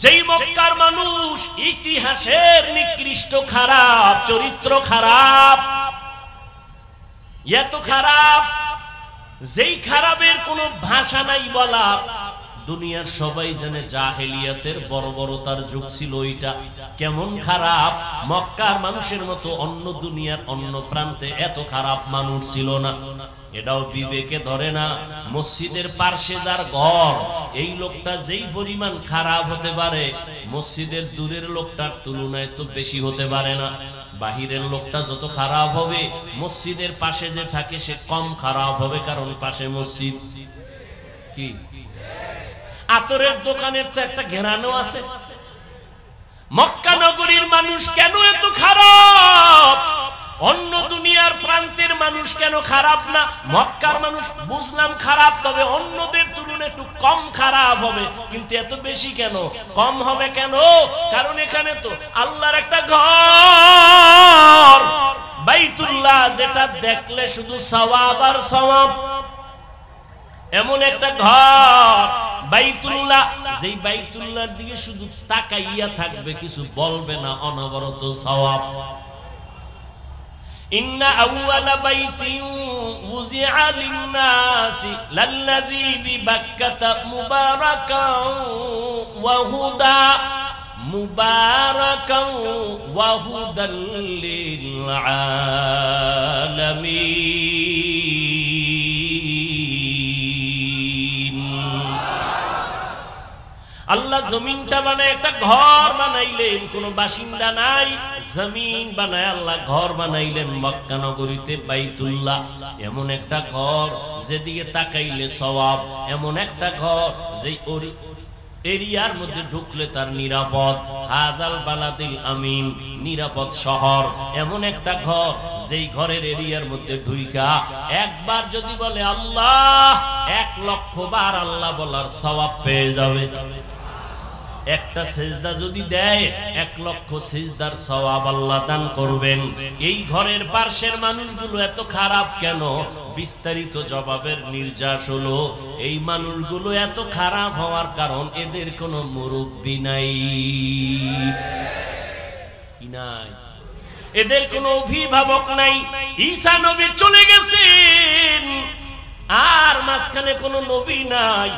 যেই মক্কার মানুষ ইতিহাসের নিকৃষ্ট, খারাপ চরিত্র, খারাপ, এত খারাপ, যেই খারাপের কোনো ভাষা নাই বলা। দুনিয়ার সবাই জানে জাহেলিয়াতের বর্বরতার যুগ ছিল ওইটা, কেমন খারাপ। মক্কার মানুষের মতো অন্য দুনিয়ার অন্য প্রান্তে এত খারাপ মানুষ ছিল না, এটাও বিবেকে ধরে না। মসজিদের পার্শ্বে যার ঘর, এই লোকটা যেই পরিমাণ খারাপ হতে পারে, মসজিদের দূরের লোকটার তুলনায় তো বেশি হতে পারে না। বাহিরের লোকটা যত খারাপ হবে, মসজিদের পাশে যে থাকে সে কম খারাপ হবে, কারণ পাশে মসজিদ। কি আতরের দোকানের তো একটা ঘেরানো আছে। মক্কা নগরীর মানুষ কেন এত খারাপ? অন্য দুনিয়ার প্রান্তের মানুষ কেন খারাপ না? মক্কার মানুষ বুঝলাম খারাপ, তবে অন্যদের তুলনায় একটু কম খারাপ হবে, কিন্তু এত বেশি কেন? কম হবে কেন? কারণ এখানে তো আল্লাহর একটা ঘর, বাইতুল্লাহ, যেটা দেখলে শুধু সওয়াব আর সওয়াব, এমন একটা ঘর বাইতুল্লাহ, যেই বাইতুল্লাহর দিকে শুধু তাকাইয়া থাকবে, কিছু বলবে না, অনবরত সওয়াব। ইন্না আউয়ালা বাইতিন উযিআ লিন-নাসি লাল্লাযী বিবাক্কাতা মুবারাকান ওয়া হুদা, মুবারাকান ওয়া হুদাল লিল আলামিন। আল্লাহ জমিনটা বানায় একটা ঘর বানাইলেন, কোনো বাসিন্দা নাই, জমিন বানায় আল্লাহ ঘর বানাইলেন মক্কা নগরীতে বাইতুল্লাহ। এমন একটা ঘর যেদিকে তাকাইলে সওয়াব, এমন একটা ঘর যে এরিয়ার মধ্যে ঢুকলে তার নিরাপদ। হাজাল বালাদিল আমিন, নিরাপদ শহর। এমন একটা ঘর যেই ঘরের এরিয়ার মধ্যে ঢুইকা একবার যদি বলে আল্লাহ, 1,00,000 বার আল্লাহ বলার সওয়াব পেয়ে যাবে। একটা সিজদা যদি দেয় 1,00,000 সিজদার সওয়াব আল্লাহ দান করবেন। এই ঘরের পাশের মানুষগুলো এত খারাপ কেন? বিস্তারিত জবাবের নির্যাস হলো, এই মানুষগুলো এত খারাপ হওয়ার কারণ এদের কোনো মুরব্বি নাই। কি নাই? এদের কোনো অভিভাবক নাই। ঈসা নবী চলে গেছেন, আর মাঝখানে কোনো নবী নাই।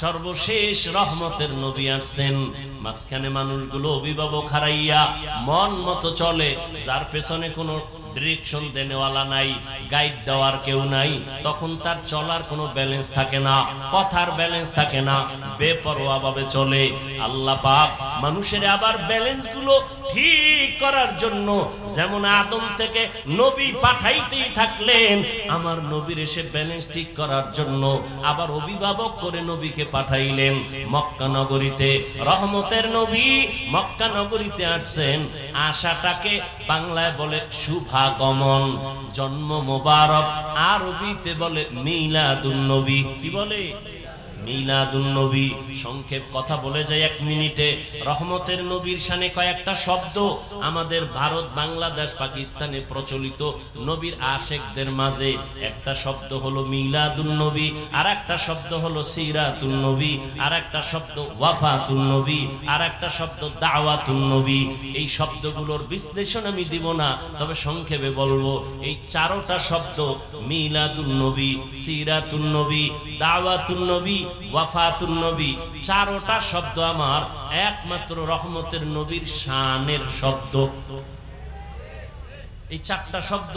সর্বশেষ রহমতের নবী আসছেন, মাঝখানে মানুষগুলো অভিভাবক হারাইয়া মন মতো চলে, যার পেছনে কোনো ডিরেকশন দেনেওয়ালা নাই, গাইড দেওয়ার কেউ নাই। তখন তার চলার কোনো ব্যালেন্স থাকে না, কথার ব্যালেন্স থাকে না, বেপরোয়া ভাবে চলে। আল্লাহ পাক মানুষের আবার ব্যালেন্স গুলো ঠিক করার জন্য যেমন আদম থেকে নবী পাঠাইতেই থাকলেন, আমার নবীর এসে ব্যালেন্স ঠিক করার জন্য আবার অভিভাবক করে নবীকে পাঠাইলেন মক্কা নগরীতে। রহমতের নবী মক্কা নগরীতে আসছেন, আশাটাকে বাংলায় বলে শুভাগমন, জন্ম মোবারক, আরবিতে বলে মিলাদুন নবী। কি বলে? মিলাদুন নবী। সংক্ষেপ কথা বলে যায় 1 মিনিটে। রহমতের নবীর শানে কয়েকটা শব্দ আমাদের ভারত, বাংলাদেশ, পাকিস্তানে প্রচলিত নবীর আশেকদের মাঝে। একটা শব্দ হলো মিলাদুন নবী, আর একটা শব্দ হলো সিরাতুন নবী, আর একটা শব্দ ওয়াফাতুন নবী, আর একটা শব্দ দাওয়াতুন নবী। এই শব্দগুলোর বিশ্লেষণ আমি দিব না, তবে সংক্ষেপে বলবো, এই 4টা শব্দ মিলাদুন নবী, সিরাতুন নবী, দাওয়াতুন নবী, ওয়াফাতুন নবী, 4টা শব্দ আমার একমাত্র রহমতের নবীর শানের শব্দ। এই 4টা শব্দ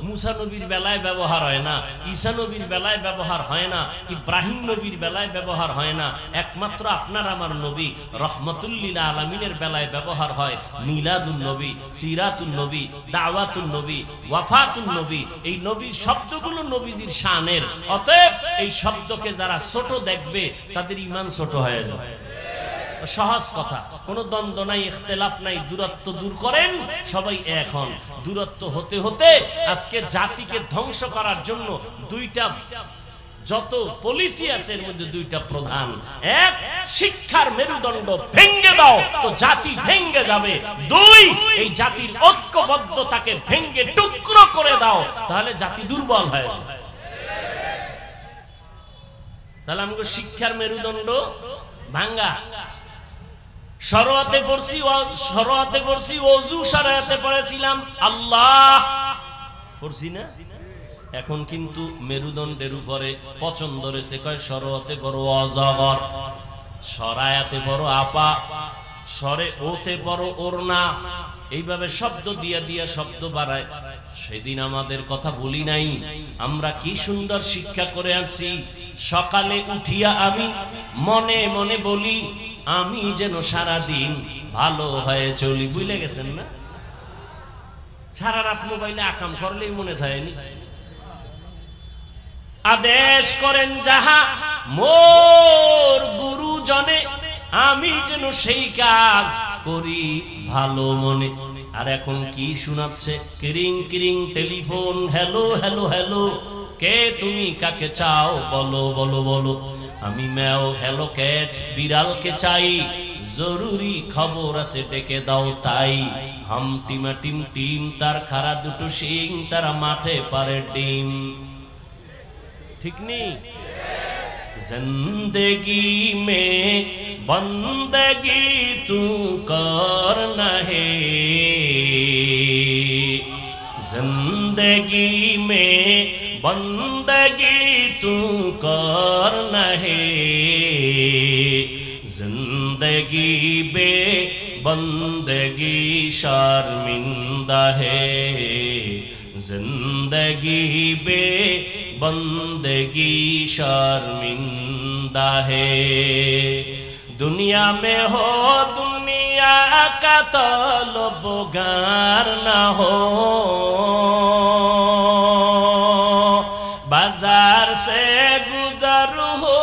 মুসা নবীর বেলায় ব্যবহার হয় না, ঈসা নবীর বেলায় ব্যবহার হয় না, ইব্রাহিম নবীর বেলায় ব্যবহার হয় না। একমাত্র আপনার আমার নবী রহমতুল লিল আলামিনের বেলায় ব্যবহার হয় মিলাদুন নবী, সিরাতুন নবী, দাওয়াতুন নবী, ওয়াফাতুন নবী। এই নবীর শব্দগুলো নবীজির শানের। অতএব এই শব্দকে যারা ছোট দেখবে তাদের ঈমান ছোট হয়ে যাবে। সহজ কথা, কোনো দ্বন্দ্ব নাই, ইখতিলাফ নাই, দূরত্ব দূর করেন, সবাই এক হন। দূরত্ব হতে হতে আজকে জাতিকে ধ্বংস করার জন্য দুইটা যত পলিসি আছে এর মধ্যে দুইটা প্রধান। এক, শিক্ষার মেরুদণ্ড ভেঙে দাও তো জাতি ভেঙে যাবে। 2, এই জাতির ঐক্যবদ্ধতাকে ভেঙে টুকরো করে দাও, তাহলে জাতি দুর্বল হয়ে যাবে। তাহলে আমাকে শিক্ষার মেরুদণ্ড ভাঙ্গা। শরআতে পড়ছি, ওযু শরআতে পড়েছিলাম আল্লাহ পড়ছি না। এখন কিন্তু মেরুদণ্ডের উপরে পছন্দ রয়েছে, কয় শরআতে পড়ো অজগর, শরায়াতে পড়ো আপা, সরে ওতে পড়ো ওরনা। এইভাবে শব্দ দিয়া দিয়া শব্দ বাড়ায়। সেদিন আমাদের কথা বলি নাই, আমরা কি সুন্দর শিক্ষা করে আনছি। সকালে উঠিয়া আমি মনে মনে বলি, আমি যেন সারা দিন ভালো হয়ে চলি। বুঝলে গেছেন না? সারা রাত মোবাইলে আকাম করলেই মনে থাকেনি। আদেশ করেন যাহা মোর গুরুজনে, আমি যেন সেই কাজ করি ভালো মনে। আর এখন কি শোনাচ্ছে? কিরিং কিরিং টেলিফোন, হ্যালো হ্যালো হ্যালো, কে তুমি, কাকে চাও, বলো বলো বলো। আমি ম্যাও, হ্যালো ক্যাট, বিড়ালকে চাই, জরুরি খবর আছে ডেকে দাও তাই। হাম টিমা টিম টিম, তার খাড়া দুটো শিং, তারা মাঠে পারে ডিম। ঠিক নেই? जिंदगी में बंदगी तू करना है, जिंदगी में बंदगी तू करना है, जिंदगी बे बंदगी शर्मिंदा है, जिंदगी बे बंदगी शर्मिंदा है। दुनिया में हो दुनिया का तलबगार ना हो, बाजार से गुजर हो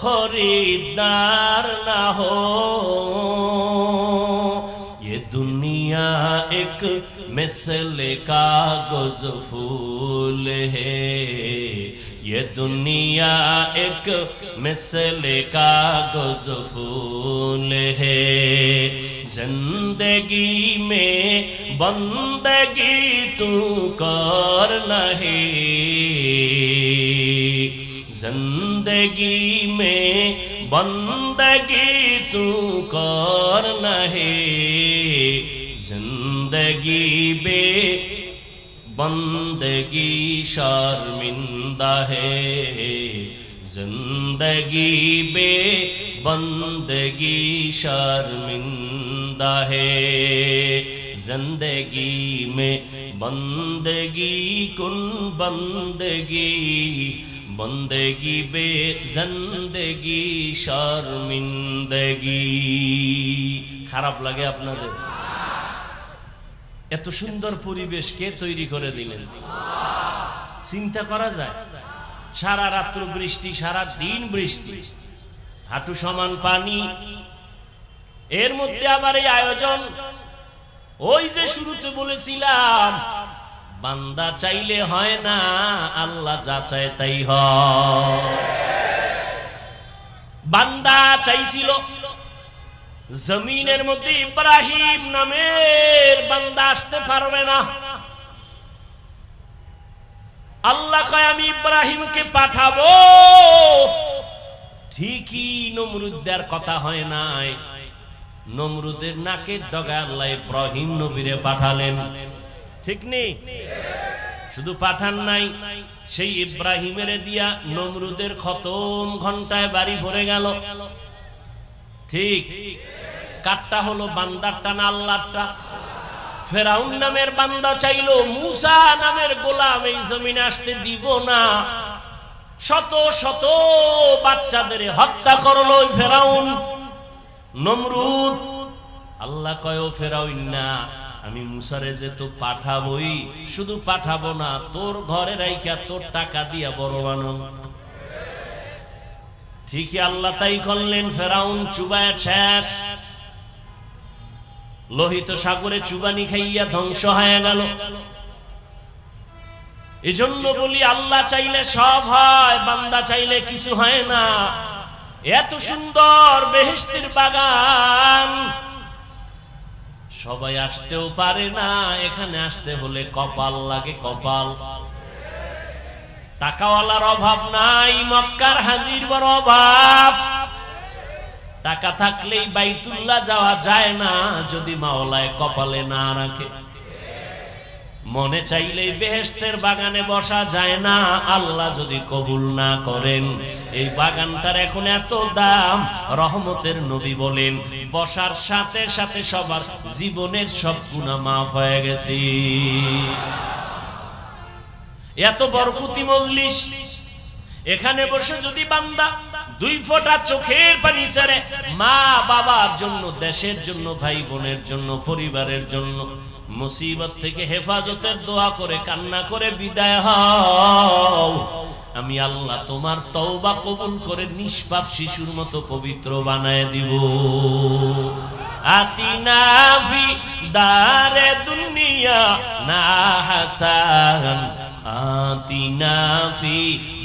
खरीदार ना हो। ये दुनिया एक मिसले कागज फूल है, ये दुनिया एक मिसले कागज फूल है। जिंदगी में बंदगी तू कर नहीं, जिंदगी में बंदगी तू कर नहीं, जिंदगी बे बंदगी शर्मिंदा है, जिंदगी बे बंदगी शर्मिंदा है। जिंदगी में बंदगी कुन बंदगी, बंदगी बे जिंदगी शर्मिंदगी। খারাপ লাগে আপনাদের? এত সুন্দর পরিবেশ কে তৈরি করে দিলেন? চিন্তা করা যায়? সারা রাত্র বৃষ্টি, সারা দিন বৃষ্টি, হাঁটু সমান পানি, এর মধ্যে আবার এই আয়োজন। ওই যে শুরুতে বলেছিলাম, বান্দা চাইলে হয় না, আল্লাহ যা চায় তাই হয়। বান্দা চাইছিল জমিনের মধ্যে ইব্রাহিম নামের বান্দা আসতে পারবে না। আল্লাহ কয় আমি ইব্রাহিমকে পাঠাবো। ঠিকই নমরুদের কথা হয় নাই, নমরুদের নাকের ডগায় আল্লাহ ইব্রাহিম নবীরে পাঠালেন। ঠিক নেই? শুধু পাঠান নাই, সেই ইব্রাহিমের দিয়া নমরুদের খতম ঘন্টায় বাড়ি ভরে গেল। ঠিক কাটটা হলো বান্দারটা না আল্লাহরটা? ফেরাউন নামের বান্দা চাইলো মুসা নামের গোলাম এই জমিনে আসতে দিব না, শত শত বাচ্চাদের হত্যা করলো ফেরাউন নমরুদ। আল্লাহ কয় ফেরাউন না, আমি মুসারে যে তো পাঠাবই, শুধু পাঠাবো না, তোর ঘরে রাইখা তোর টাকা দিয়া বড় বানাম। ঠিকই আল্লাহ তাই করলেন। ফেরাউন চুবায় শেষ, লোহিত সাগরে চুবানি খাইয়া ধ্বংস হয়ে গেল। এজন্য বলি আল্লাহ চাইলে সব হয়, বান্দা চাইলে কিছু হয় না। এত সুন্দর বেহেশতের বাগান সবাই আসতেও পারে না, এখানে আসতে হলে কপাল লাগে, কপাল। টাকাওয়ালার অভাব নাই, মক্কার হাজির বড় অভাব। টাকা থাকলেই বাইতুল্লাহ যাওয়া যায় না যদি মাওলায় কপালে না রাখে। মনে চাইলেই বেহেশতের বাগানে বসা যায় না আল্লাহ যদি কবুল না করেন। এই বাগানটার এখন এত দাম, রহমতের নবী বলেন বসার সাথে সাথে সবার জীবনের সব গুনাহ মাফ হয়ে গেছে। এত বরকতি মজলিস, এখানে বসে যদি বান্দা দুই ফোঁটা চোখের পানি ছেড়ে মা বাবার জন্য, দেশের জন্য, ভাই বোনের জন্য, পরিবারের জন্য মুসিবত থেকে হেফাজতের দোয়া করে কান্না করে বিদায় হও, আমি আল্লাহ তোমার তওবা কবুল করে নিষ্পাপ শিশুর মতো পবিত্র বানায় দিব। আতিনা ফি দারে দুনিয়া না হাসান, আতিনা ফি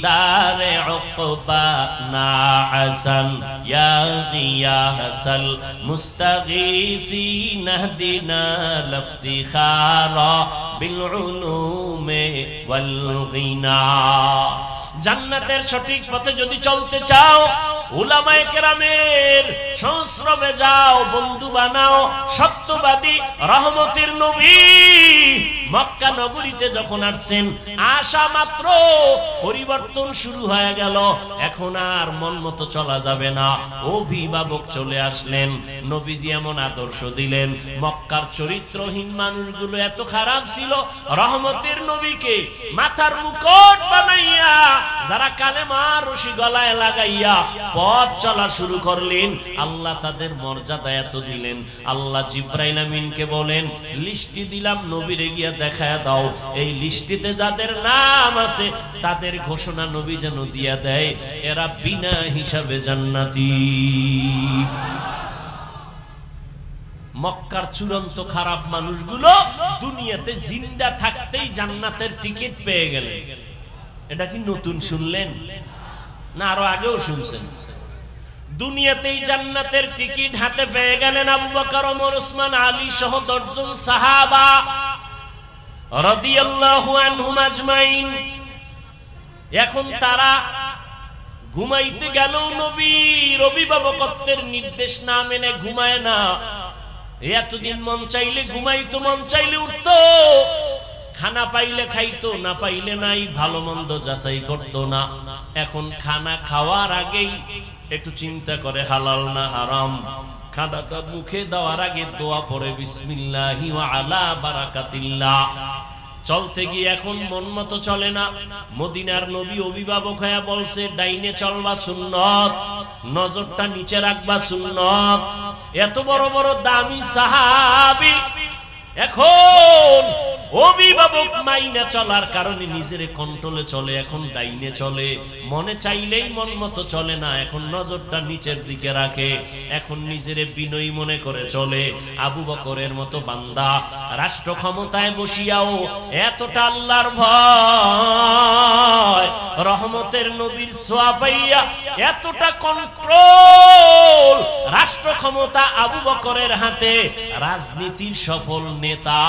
দারে উকবা না হাসান, ইয়া গিয়াসাল মুস্তাগীসিন ইহদিনা লিফতিখারা বিল উলুমি ওয়াল গিনা। জান্নাতের সঠিক পথে যদি চলতে চাও, উলামায়ে কেরামের সংস্রবে যাও, বন্ধু বানাও। সত্যবাদী রহমতের নবী মক্কা নগরীতে যখন আসছেন, আসা মাত্র পরিবর্তন শুরু হয়ে গেল। এখন আর মন মতো চলা যাবে না, অভিভাবক চলে আসলেন। নবীজি এমন আদর্শ দিলেন, মক্কার চরিত্রহীন মানুষগুলো এত খারাপ ছিল, রহমতের নবীকে মাথার মুকুট বানাইয়া যারা কালেমার রশি গলায় লাগাইয়া পথ চলা শুরু করলেন, আল্লাহ তাদের মর্যাদা এত দিলেন। আল্লাহ জিবরাইল আমিনকে বলেন, লিস্টি দিলাম, নবীরে গিয়া দেখায় দাও, এই লিস্টিতে যাদের নাম আছে তাদের ঘোষণা নবী যেন দিয়া দেয়, এরা বিনা হিসাবে জান্নাতি। মক্কার চূড়ান্ত খারাপ মানুষগুলো দুনিয়াতে জিন্দা থাকতেই জান্নাতের টিকিট পেয়ে গেলেন। এটা কি নতুন শুনলেন না আরো আগেও শুনছেন? দুনিয়াতেই জান্নাতের টিকিট হাতে পেয়ে গেলেন আবু বকর, ওমর, ওসমান, আলী সহ 10 জন সাহাবা রাদিয়াল্লাহু আনহুম আজমাইন। এখন তারা ঘুমাইতে গেল, নবীর অভিভাবকত্বের নির্দেশ না মেনে ঘুমায় না। এতদিন মন চাইলে ঘুমাইতো, মন চাইলে উঠতো, খানা পাইলে খাইতো, না পাইলে নাই, ভালো মন্দ যাচাই করতো না। এখন খানা খাওয়ার আগেই একটু চিন্তা করে হালাল না হারাম। খানাটা মুখে দেওয়ার আগে দোয়া পড়ে বিসমিল্লাহি ওয়া আলা বারাকাতিল্লাহ। চলতে গিয়ে এখন মন মতো চলে না। মদিনার নবী অভিভাবক হয়ে বলছে, ডাইনে চলবা সুন্নত, নজরটা নিচে রাখবা সুন্নত। এত বড় বড় দামি সাহাবী এখন অভিভাবক মাইনা চলার কারণে নিজের কন্ট্রোলে চলে, এখন ডাইনে চলে, মনে চাইলেই মন মতো চলে না, এখন নজরটা নিচের দিকে রাখে, এখন নিজের বিনয়ী মনে করে চলে। আবু বকরের মতো বান্দা রাষ্ট্র ক্ষমতায় বসিয়াও এতটা আল্লাহর ভয়, রহমতের নবীর ছোঁয়া পাইয়া এতটা কন্ট্রোল, রাষ্ট্র ক্ষমতা আবু বকরের হাতে। রাজনীতির সফল নেতা,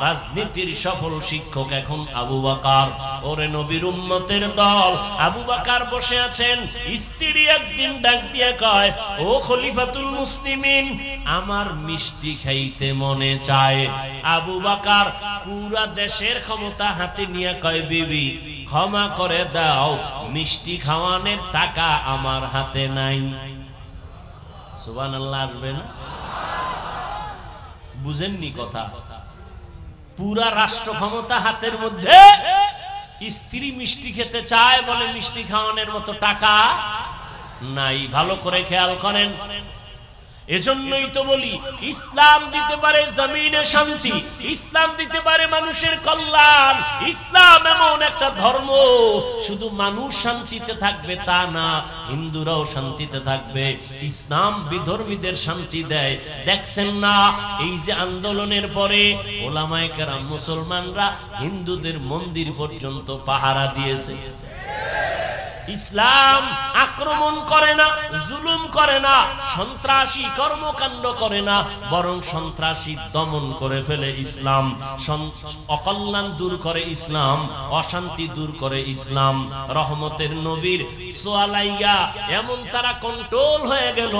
রাজনীতির সফল শিক্ষক এখন আবু বকর। ওরে নবীর উম্মতের দল, আবু বকর বসে আছেন। স্ত্রী একদিন ডাক দিয়ে কয়, ও খলিফাতুল মুসলিমিন, আমার মিষ্টি খাইতে মনে চায়। আবু বকর পুরা দেশের ক্ষমতা হাতে নিয়ে কয়, বিবি ক্ষমা করে দাও, মিষ্টি খাওয়ানোর টাকা আমার হাতে নাই। সুবহানাল্লাহ আসবে না? বুঝেননি কথা? পুরা রাষ্ট্র ক্ষমতা হাতের মধ্যে, স্ত্রী মিষ্টি খেতে চায়, বলে মিষ্টি খাওয়ানোর মতো টাকা নাই। ভালো করে খেয়াল করেন। এজন্যই তো বলি, ইসলাম দিতে পারে জমিনে শান্তি, ইসলাম দিতে পারে মানুষের কল্যাণ। ইসলাম এমন একটা ধর্ম, শুধু মানুষ শান্তিতে থাকবে তা না, হিন্দুরাও শান্তিতে থাকবে। ইসলাম বিধর্মীদের শান্তি দেয়। দেখছেন না, এই যে আন্দোলনের পরে ওলামায়ে কেরাম মুসলমানরা হিন্দুদের মন্দির পর্যন্ত পাহারা দিয়েছে। ইসলাম আক্রমণ করে না, জুলুম করে না, সন্ত্রাসী কর্মকাণ্ড করে না, বরং সন্ত্রাসী দমন করে ফেলে ইসলাম। অকল্যাণ দূর করে ইসলাম, অশান্তি দূর করে ইসলাম। রহমতের নবীর সোয়ালাইয়া এমন তারা কন্ট্রোল হয়ে গেল।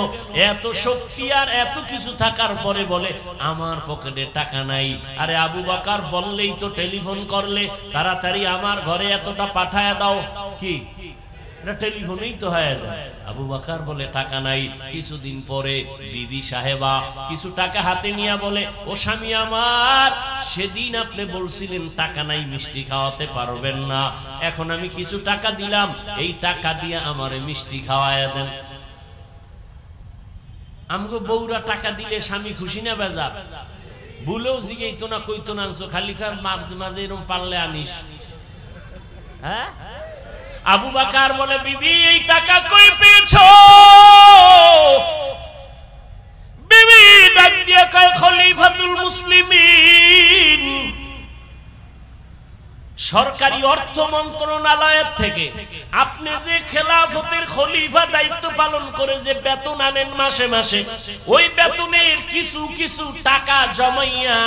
এত শক্তি আর এত কিছু থাকার পরে বলে, আমার পকেটে টাকা নাই। আরে আবু বকর বললেই তো, টেলিফোন করলে তাড়াতাড়ি আমার ঘরে এতটা পাঠায় দাও, কি টেলিফোনেই তো হয়ে যায়। আবু বকর বলে টাকা নাই। কিছুদিন পরে বিবি সাহেবা কিছু টাকা হাতে নিয়ে বলে, ও স্বামী আমার, সেদিন আপনি বলছিলেন টাকা নাই, মিষ্টি খাওয়াতে পারবেন না, এখন আমি কিছু টাকা দিলাম, এই টাকা দিয়ে আমারে মিষ্টি খাওয়ায় দেন। আমগো বউরা টাকা দিলে স্বামী খুশি না বেজা? ভুলেও জিগেইতো না, কইতো না, খালি মাঝে মাঝে এরকম পারলে আনিস। হ্যাঁ, আবু বকর বলে, বিবি এই টাকা কই পেয়েছো? বিবি ডাক দিয়ে কয়, খলিফাতুল মুসলিমিন সরকারি অর্থ মন্ত্রণালয়ের থেকে আপনি যে খেলাফতের খলিফা দায়িত্ব পালন করে যে বেতন আনেন মাসে মাসে, ওই বেতনের কিছু কিছু টাকা জমাইয়া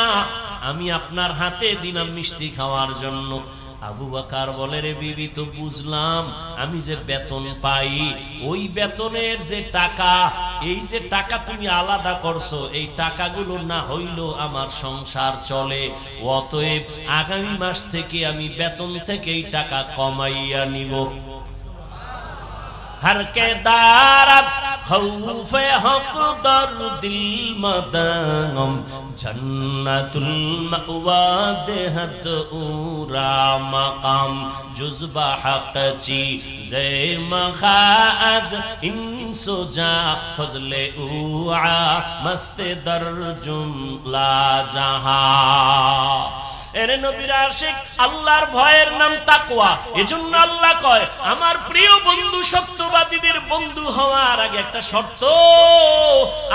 আমি আপনার হাতে দিলাম মিষ্টি খাওয়ার জন্য। আবু বকর বলে, রে বিবি, তো বুঝলাম, আমি যে বেতন পাই ওই বেতনের যে টাকা, এই যে টাকা তুমি আলাদা করছো, এই টাকাগুলো না হইলেও আমার সংসার চলে, অতএব আগামী মাস থেকে আমি বেতন থেকে এই টাকা কমাইয়া নিব। हर के दारत खौफे हक दर दिल मदगम जन्नतुल मअवा देहत उरा मकाम जुज़बा हक ची ज़े मखाद इंसो जा फजले उआ मस्त दर जुमला जहां। এরে নবীর আশিক, আল্লাহর ভয়ের নাম তাকওয়া। এজন্য আল্লাহ কয়, আমার প্রিয় বন্ধু, সত্যবাদীদের বন্ধু হওয়ার আগে একটা শর্ত,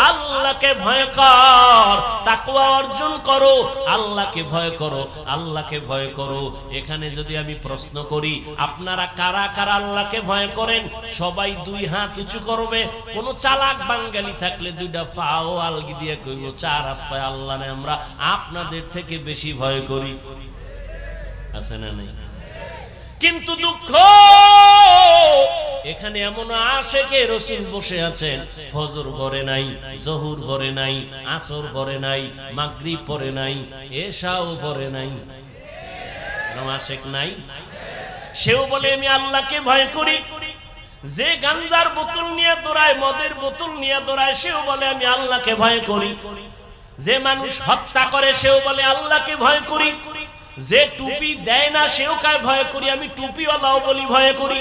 আল্লাহকে ভয় কর, তাকওয়া অর্জন করো, আল্লাহকে ভয় করো, আল্লাহকে ভয় করো। এখানে যদি আমি প্রশ্ন করি, আপনারা কারা কারা আল্লাহকে ভয় করেন? সবাই দুই হাত উঁচু করবে। কোন চালাক বাঙালি থাকলে দুইটা পাও আলগি দিয়ে কইব, চার হাত পায় আল্লাহরে আমরা আপনাদের থেকে বেশি ভয় করি। আছে না নাই? কিন্তু দুঃখ, এখানে এমন আশেকে রাসূল বসে আছেন, ফজর পড়ে নাই, জোহর পড়ে নাই, আসর পড়ে নাই, মাগরিব পড়ে নাই, এশাও পড়ে নাই, আশেক নাই। সেও বলে আমি আল্লাহকে ভয় করি। যে গাঞ্জার বোতল নিয়ে দৌড়ায়, মদের বোতল নিয়ে দৌড়ায়, সেও বলে আমি আল্লাহকে ভয় করি। যে মানুষ হত্যা করে, সেও বলে আল্লাহকে ভয় করি। যে টুপি দেয় না, সেও কায় ভয় করি, আমি টুপিওয়ালাও বলি ভয় করি।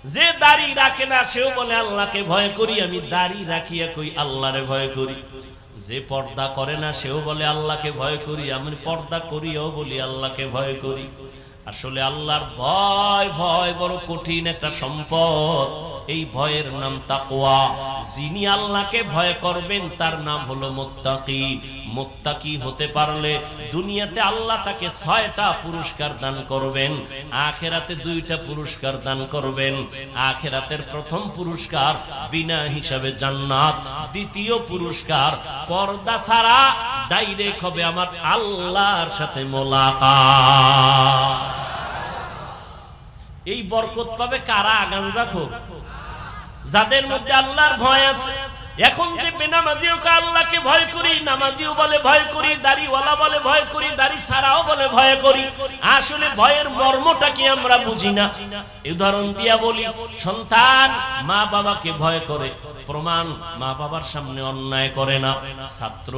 যে দাড়ি রাখে না, সেও বলে আল্লাহকে ভয় করি, আমি দাড়ি রাখিয়া কই আল্লাহরে ভয় করি। যে পর্দা করে না, সেও বলে আল্লাহকে ভয় করি, আমি পর্দা করিও বলি আল্লাহকে ভয় করি। আসলে আল্লাহর ভয়, ভয় বড় কঠিন একটা সম্পদ। এই ভয়ের নাম তাকওয়া। যিনি আল্লাহকে ভয় করবেন তার নাম হলো মুত্তাকি। মুত্তাকি হতে পারলে দুনিয়াতে আল্লাহ তাকে 6টা পুরস্কার দান করবেন, আখিরাতে 2টা পুরস্কার দান করবেন। আখিরাতের প্রথম পুরস্কার বিনা হিসাবে জান্নাত, দ্বিতীয় পুরস্কার পর্দা ছাড়া ডাইরেক্ট হবে আমার আল্লাহর সাথে মোলাকাত। এই বরকত পাবে কারা? গাঞ্জা খোর। যাদের মধ্যে আল্লাহর ভয় আছে। এখন যে বেনামাজিও আল্লাহকে ভয় করি, নামাজিও বলে ভয় করি, দাড়িওয়ালা বলে ভয় করি, দাড়ি ছাড়াও বলে ভয় করি। আসলে ভয়ের মর্মটা কি আমরা বুঝি না। উদাহরণ দিয়া বলি, সন্তান মা বাবাকে ভয় করে, প্রমাণ মা বাবার সামনে অন্যায় করে না। ছাত্র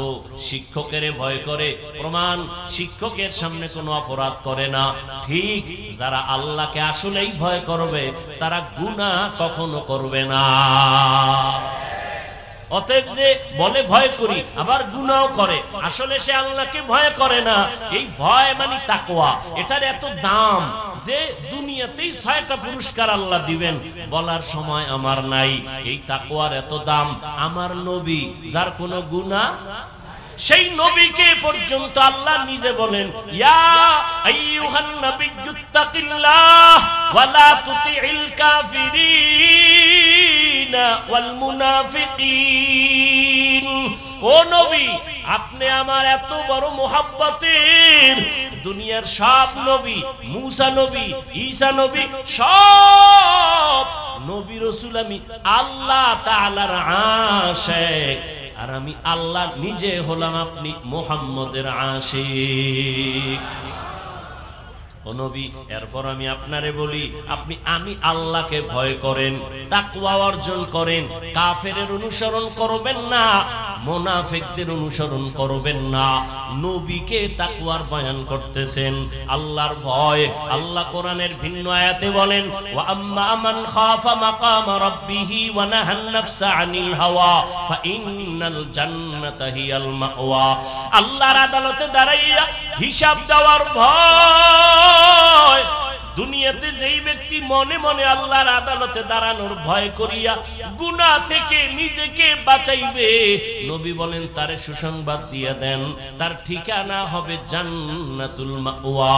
শিক্ষকের ভয় করে, প্রমাণ শিক্ষকের সামনে কোনো অপরাধ করে না। ঠিক যারা আল্লাহকে আসলেই ভয় করবে, তারা গুনাহ কখনো করবে না। অতএব যে বলে ভয় করি আবার গুনাহ করে, আসলে সে আল্লাহকে ভয় করে না। এই ভয় মানে তাকওয়া। এটার এত দাম যে দুনিয়াতেই 6টা পুরস্কার আল্লাহ দিবেন, বলার সময় আমার নাই। এই তাকওয়ার এত দাম। আমার নবী যার কোনো গুনাহ, সেই নবীকে পর্যন্ত আল্লাহ নিজে বলেন, ইয়া আইয়ুহান নাবিয়্যুত্তাকিল্লাহ ওয়া লা তুতিইল কাফিরিনা ওয়াল মুনাফিকিন। ও নবী, আপনি আমার এত বড় মুহাব্বতের, দুনিয়ার সব নবী, মুসা নবী, ঈসা নবী, সব নবী রাসূল আমি আল্লাহ তাআলার আশিক, আর আমি আল্লাহ নিজে হলাম আপনি মুহাম্মদের আশিক। ও নবী, এরপর আমি আপনারে বলি, আমি আল্লাহকে ভয় করেন, তাকওয়া অর্জন করেন। কাফেরের অনুসরণ করবেন না, মুনাফিকদের অনুসরণ করবেন না। নবীকে তাকওয়ার বয়ান করতেছেন, আল্লাহর ভয়। আল্লাহ কোরআনের ভিন্ন আয়াতে বলেন, ওয়া আম্মা মান খাফা মাকাম রাব্বিহি ওয়া নাহান নাফসা আনিল হাওয়া ফাইন্নাল জান্নাতা হিয়াল মাওয়া। আল্লাহর আদালতে দাঁড়াইয়া হিসাব দেওয়ার ভয়। দুনিয়াতে যেই ব্যক্তি মনে মনে আল্লাহর আদালতে দাঁড়ানোর ভয় করিয়া গুনাহ থেকে নিজেকে বাঁচাইবে, নবী বলেন তারে সুসংবাদ দিয়ে দেন, তার ঠিকানা হবে জান্নাতুল মাওয়া।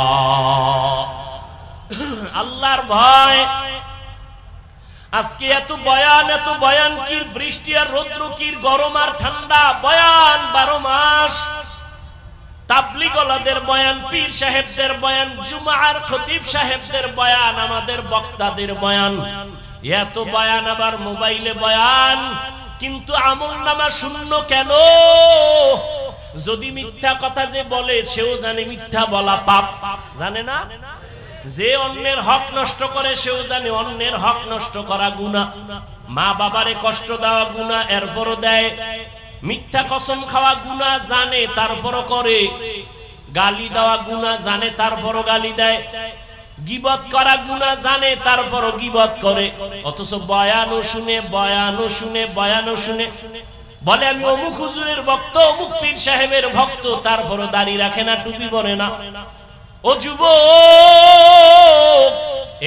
আল্লাহর ভয়। আজকে এত বয়ান কি, বৃষ্টি আর রৌদ্র কি, গরম আর ঠান্ডা, বয়ান 12 মাস। তাবলীগওয়ালাদের বয়ান, পীর সাহেবদের বয়ান, জুমার খতিব সাহেবদের বয়ান, আমাদের বক্তাদের বয়ান, এত বয়ান, আবার মোবাইলে বয়ান, কিন্তু আমলনামা শূন্য কেন? যদি মিথ্যা কথা যে বলে সেও জানে মিথ্যা বলা পাপ, জানে না? যে অন্যের হক নষ্ট করে সেও জানে অন্যের হক নষ্ট করা গুনাহ। মা বাবারে কষ্ট দেওয়া গুনাহ, এরপরও দেয়। মিথ্যা কসম খাওয়া গুনাহ, জানে তারপরও করে। গালি দেওয়া গুনাহ, জানে তারপরও গালি দেয়। গীবত করা গুনাহ, জানে তারপরও গীবত করে। অথচ বয়ানও শুনে, বয়ানও শুনে, বয়ানও শুনে, বলে আমি অমুক হুজুরের ভক্ত, অমুক পীর সাহেবের ভক্ত, তারপরও দাড়ি রাখে না, টুপি পরে না। ও যুবক,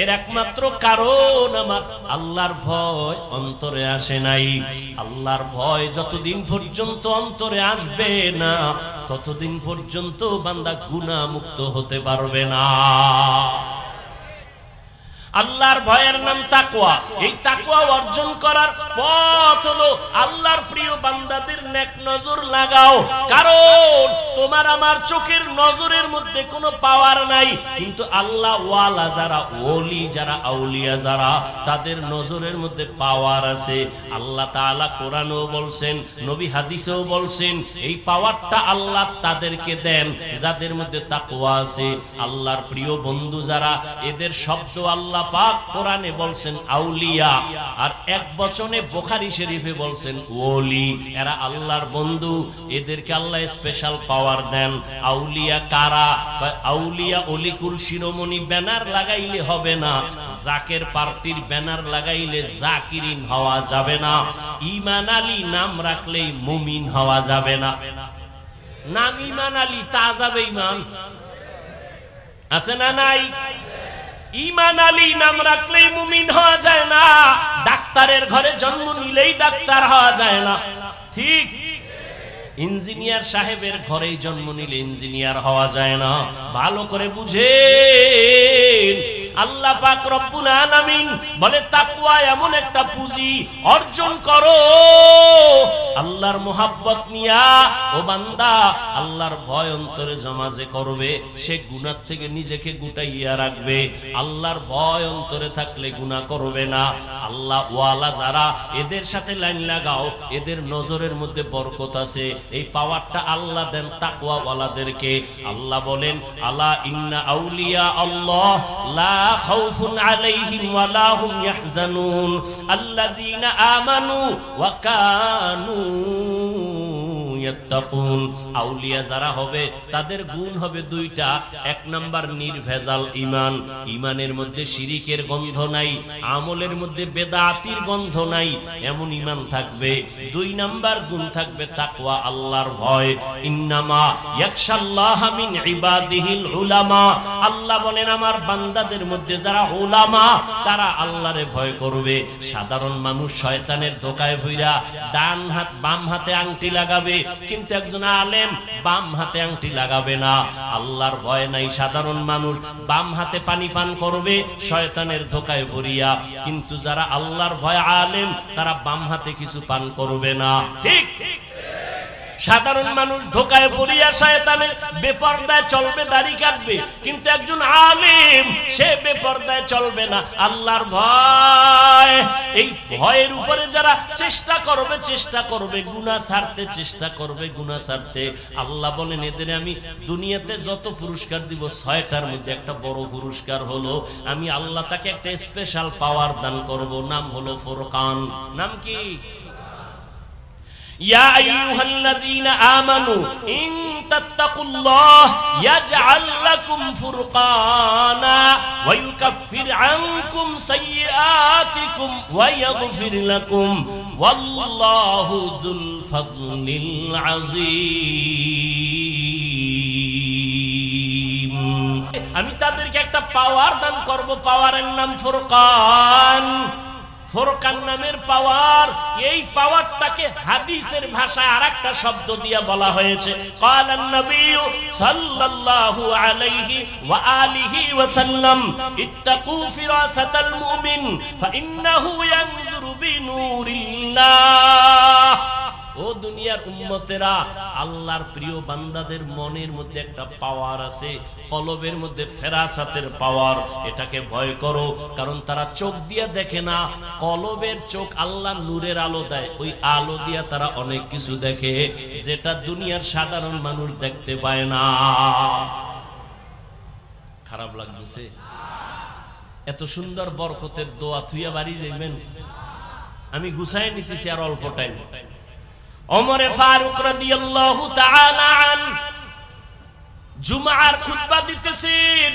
এর একমাত্র কারণ আমার আল্লাহর ভয় অন্তরে আসে নাই। আল্লাহর ভয় যতদিন পর্যন্ত অন্তরে আসবে না, ততদিন পর্যন্ত বান্দা গুনাহ মুক্ত হতে পারবে না। আল্লাহর ভয়ের নাম তাকওয়া। এই তাকওয়া অর্জন করার পথ হলো আল্লাহর প্রিয় বান্দাদের নেক নজর লাগাও। কারণ তোমার আমার চোখের নজরের মধ্যে কোনো পাওয়ার নাই, কিন্তু আল্লাহ ওয়ালা যারা, ওলি যারা, আউলিয়া যারা, তাদের নজরের মধ্যে পাওয়ার আছে। আল্লাহ তাআলা কোরআনেও বলছেন, নবী হাদিসেও বলছেন, এই পাওয়ারটা আল্লাহ তাদেরকে দেন যাদের মধ্যে তাকওয়া আছে। আল্লাহর প্রিয় বন্ধু যারা, এদের শব্দ আল্লাহ পাক কোরআনে বলছেন আউলিয়া, আর এক বচনে বুখারী শরীফে বলছেন ওলি। এরা আল্লাহর বন্ধু, এদেরকে আল্লাহ স্পেশাল পাওয়ার দেন। আউলিয়া কারা? আউলিয়া অলিকুল শিরোমণি ব্যানার লাগাইলে হবে না, জাকের পার্টির ব্যানার লাগাইলে জাকিরিন হওয়া যাবে না, ঈমান আলী নাম রাখলেই মুমিন হওয়া যাবে না। নাম ঈমান আলী, তা যাবে ঈমান আছে না নাই? ঈমান আলী নাম রাখলেই মুমিন হওয়া যায় না। ডাক্তারের ঘরে জন্ম নিলেই ডাক্তার হওয়া যায় না, ঠিক? ইঞ্জিনিয়ার সাহেবের ঘরেই জন্ম নিলে ইঞ্জিনিয়ার হওয়া যায় না। ভালো করে বুঝেন, আল্লাহ পাক রব্বুল আলামিন বলে তাকওয়া এমন একটা পুঁজি, অর্জন করো আল্লাহর মোহাব্বত নিয়া। ও বান্দা, আল্লাহর ভয় অন্তরে জমা যে করবে, সে গুনাহ থেকে নিজেকে গুটাইয়া রাখবে। আল্লাহর ভয় অন্তরে থাকলে গুনাহ করবে না। আল্লাহ ওয়ালা যারা, এদের সাথে লাইন লাগাও, এদের নজরের মধ্যে বরকত আছে। এই পাওয়ারটা আল্লাহ দেন তাকওয়া ওয়ালাদেরকে। আল্লাহ বলেন, আলা ইন্না আউলিয়া আল্লাহ লা খাউফুন আলাইহিম ওয়া লা হুম ইয়াহজানুন আল্লাযীনা আমানু ওয়া কানু ইয়াত্তাকুন। আউলিয়া যারা হবে, তাদের গুণ হবে দুইটা। এক নাম্বার নির্ভেজাল ঈমান, ঈমানের মধ্যে শিরিকের গন্ধ নাই, আমলের মধ্যে বেদাতির গন্ধ নাই, এমন ঈমান থাকবে। দুই নাম্বার গুণ থাকবে তাকওয়া, আল্লাহর ভয়। ইন্নামা ইয়াখশাল্লাহা মিন ইবাদিহিল উলামা। আল্লাহ বলেন, আমার বান্দাদের মধ্যে যারা উলামা, তারা আল্লাহরে ভয় করবে। সাধারণ মানুষ শয়তানের ধোঁকায় ভইরা ডান হাত বাম হাতে আংটি লাগাবে, কিন্তু একজন আলেম বাম হাতে আংটি লাগাবে না। আল্লাহর ভয় নাই সাধারণ মানুষ বাম হাতে পানি পান করবে শয়তানের ধোঁকায় পড়িয়া, কিন্তু যারা আল্লাহর ভয় আলেম, তারা বাম হাতে কিছু পান করবে না, ঠিক? সাধারণ মানুষ ধোঁকায় পড়িয়া শয়তানের বেপরদায় চলবে, দাড়ি কাটবে, কিন্তু একজন আলেম সে বেপরদায় চলবে না। আল্লাহর ভয়, এই ভয়ের উপরে যারা চেষ্টা করবে গুনাহ ছাড়তে, চেষ্টা করবে গুনাহ ছাড়তে, আল্লাহ বলেন এদের আমি দুনিয়াতে যত পুরস্কার দিব, 6টার মধ্যে একটা বড় পুরস্কার হলো, আমি আল্লাহ তাকে একটা স্পেশাল পাওয়ার দান করব, নাম হলো ফুরকান। নাম কি? ইয়া আইয়ুহাল্লাযীনা আমানু ইন তাত্তাকুল্লাহ ইয়াজআল লাকুম ফুরকানা ওয়া ইউকাফির আনকুম সাইয়্যাতিকুম ওয়া ইয়াগফির লাকুম ওয়াল্লাহু যুল ফাদলিল আযীম। আমি তাদেরকে একটা পাওয়ার দান করব, পাওয়ারের নাম ফুরকান। ফুরকান নামের পাওয়ার, এই পাওয়ারটাকে হাদিসের ভাষায় আরেকটা শব্দ দিয়ে বলা হয়েছে। ক্বালান নবী সাল্লাল্লাহু আলাইহি ওয়া আলিহি ওয়া সাল্লাম, ইত্তাকু ফিরাসাতাল মুমিন ফাইন্নাহু ইয়ানজুরু বিনুরিল্লাহ। ও ও দুনিয়ার উম্মতেরা, আল্লাহর প্রিয় বান্দাদের মনের মধ্যে একটা পাওয়ার আছে, কলবের মধ্যে ফেরাসাতের পাওয়ার। এটাকে ভয় করো, কারণ তারা চোখ দিয়ে দেখে না, কলবের চোখ আল্লাহ নূরের আলো দেয়, ওই আলো দিয়া তারা অনেক কিছু দেখে যেটা দুনিয়ার সাধারণ মানুষ দেখতে পায় না। খারাপ লাগতেছে? এত সুন্দর বরকতের দোয়া থুইয়া বাড়ি যাইবেন? আমি গুছাই নিতেছি আর অল্প টাইম। ওমরে ফারুক রাদিয়াল্লাহু তাআলা আন জুমার খুতবা দিতেছেন,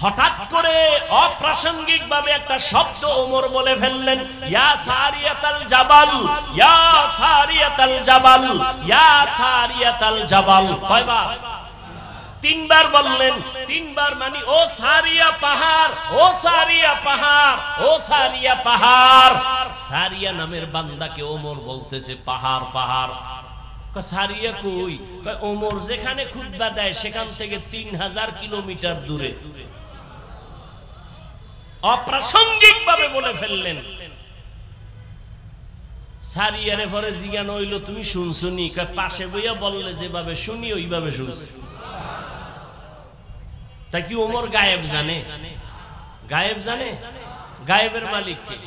হঠাৎ করে অপ্রাসঙ্গিক ভাবে একটা শব্দ ওমর বলে ফেললেন, ইয়া সারিয়াতাল জাবাল, ইয়া সারিয়াতাল জাবাল, ইয়া সারিয়াতাল জাবাল। কয়বার? তিনবার বললেন। তিনবার মানে ও সারিয়া পাহাড়, ও সারিয়া পাহাড়, ও সারিয়া পাহাড়। সারিয়া নামের বান্দাকে ওমর বলতেছে পাহাড় পাহাড়। সারিয়া কই? ওমর যেখানে খুতবা দেয় সেখান থেকে 3000 কিলোমিটার দূরে। অপ্রাসঙ্গিক ভাবে বলে ফেললেন। সারিয়ারে পরে জিজ্ঞান হইল, তুমি শুনছনি? পাশে বইয়া বললে যেভাবে শুনি ওইভাবে শুনছি। তা কি ওমর গায়েব জানে? গায়েব জানে? গায়েবের মালিক কে?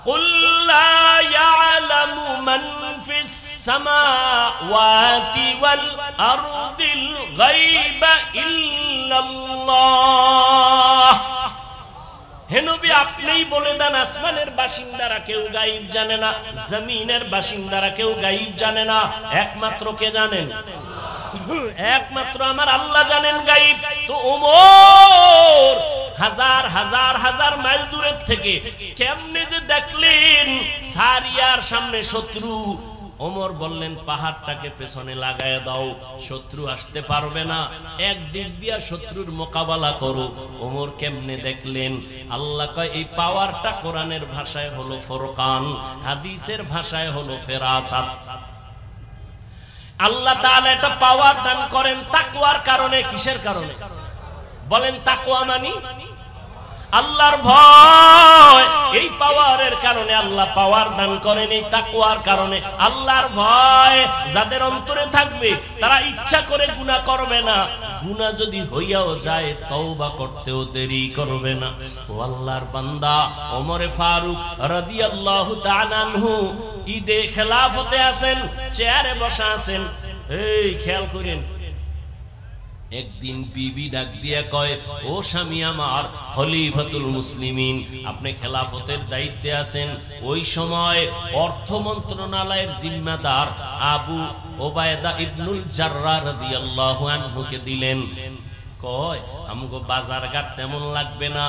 কুল লা ইয়ালামু মান ফিস সামাওয়াতি ওয়াল আরদিল গায়বা ইল্লাল্লাহ। হে নবী, আপনিই বলে দেন, আসমানের বাসিন্দারা কেউ গায়েব জানে না, জমিনের বাসিন্দারা কেউ গায়েব জানে না, একমাত্র কে জানেন? একমাত্র আমার আল্লাহ জানেন গায়েব। তো ওমর হাজার হাজার হাজার মাইল দূরের থেকে কেমনে যে দেখলেন সারিয়ার সামনে শত্রু, ওমর বললেন পাহাড়টাকে পেছনে লাগায় দাও, শত্রু আসতে পারবে না, একদিক দিয়া শত্রুর মোকাবেলা করো। ওমর কেমনে দেখলেন? আল্লাহ কয় এই পাওয়ারটা কোরআনের ভাষায় হলো ফুরকান, হাদিসের ভাষায় হলো ফেরাসাত। আল্লাহ তাআলা এটা পাওয়ার দান করেন তাকওয়ার কারণে। কিসের কারণে বলেন? তাকওয়া মানি আল্লাহর ভয়। এই পাওয়ারের কারণে আল্লাহ পাওয়ার দান করেন, এই তাকওয়ার কারণে। আল্লাহর ভয় যাদের অন্তরে থাকবে তারা ইচ্ছা করে গুনাহ করবে না, গুনাহ যদি হইয়াও যায় তওবা করতেও দেরি করবে না। ও আল্লাহর বান্দা, ওমরে ফারুক রাদিয়াল্লাহু তাআলা আনহু ঈদে খেলাফতে আছেন, চেয়ারে বসা আছেন। এই খেয়াল করেন, একদিন বিবি ডাক দিয়া কয়, ও স্বামী আমার, খলিফাতুল মুসলিমিন, আপনি খেলাফতের দায়িত্বে আছেন। ওই সময় অর্থ মন্ত্রণালয়ের জিম্মাদার আবু ওবায়দা ইবনুল জাররাহ রাদিয়াল্লাহু আনহুকে দিলেন। কয় আমগো বাজার ঘাট তেমন লাগবে না,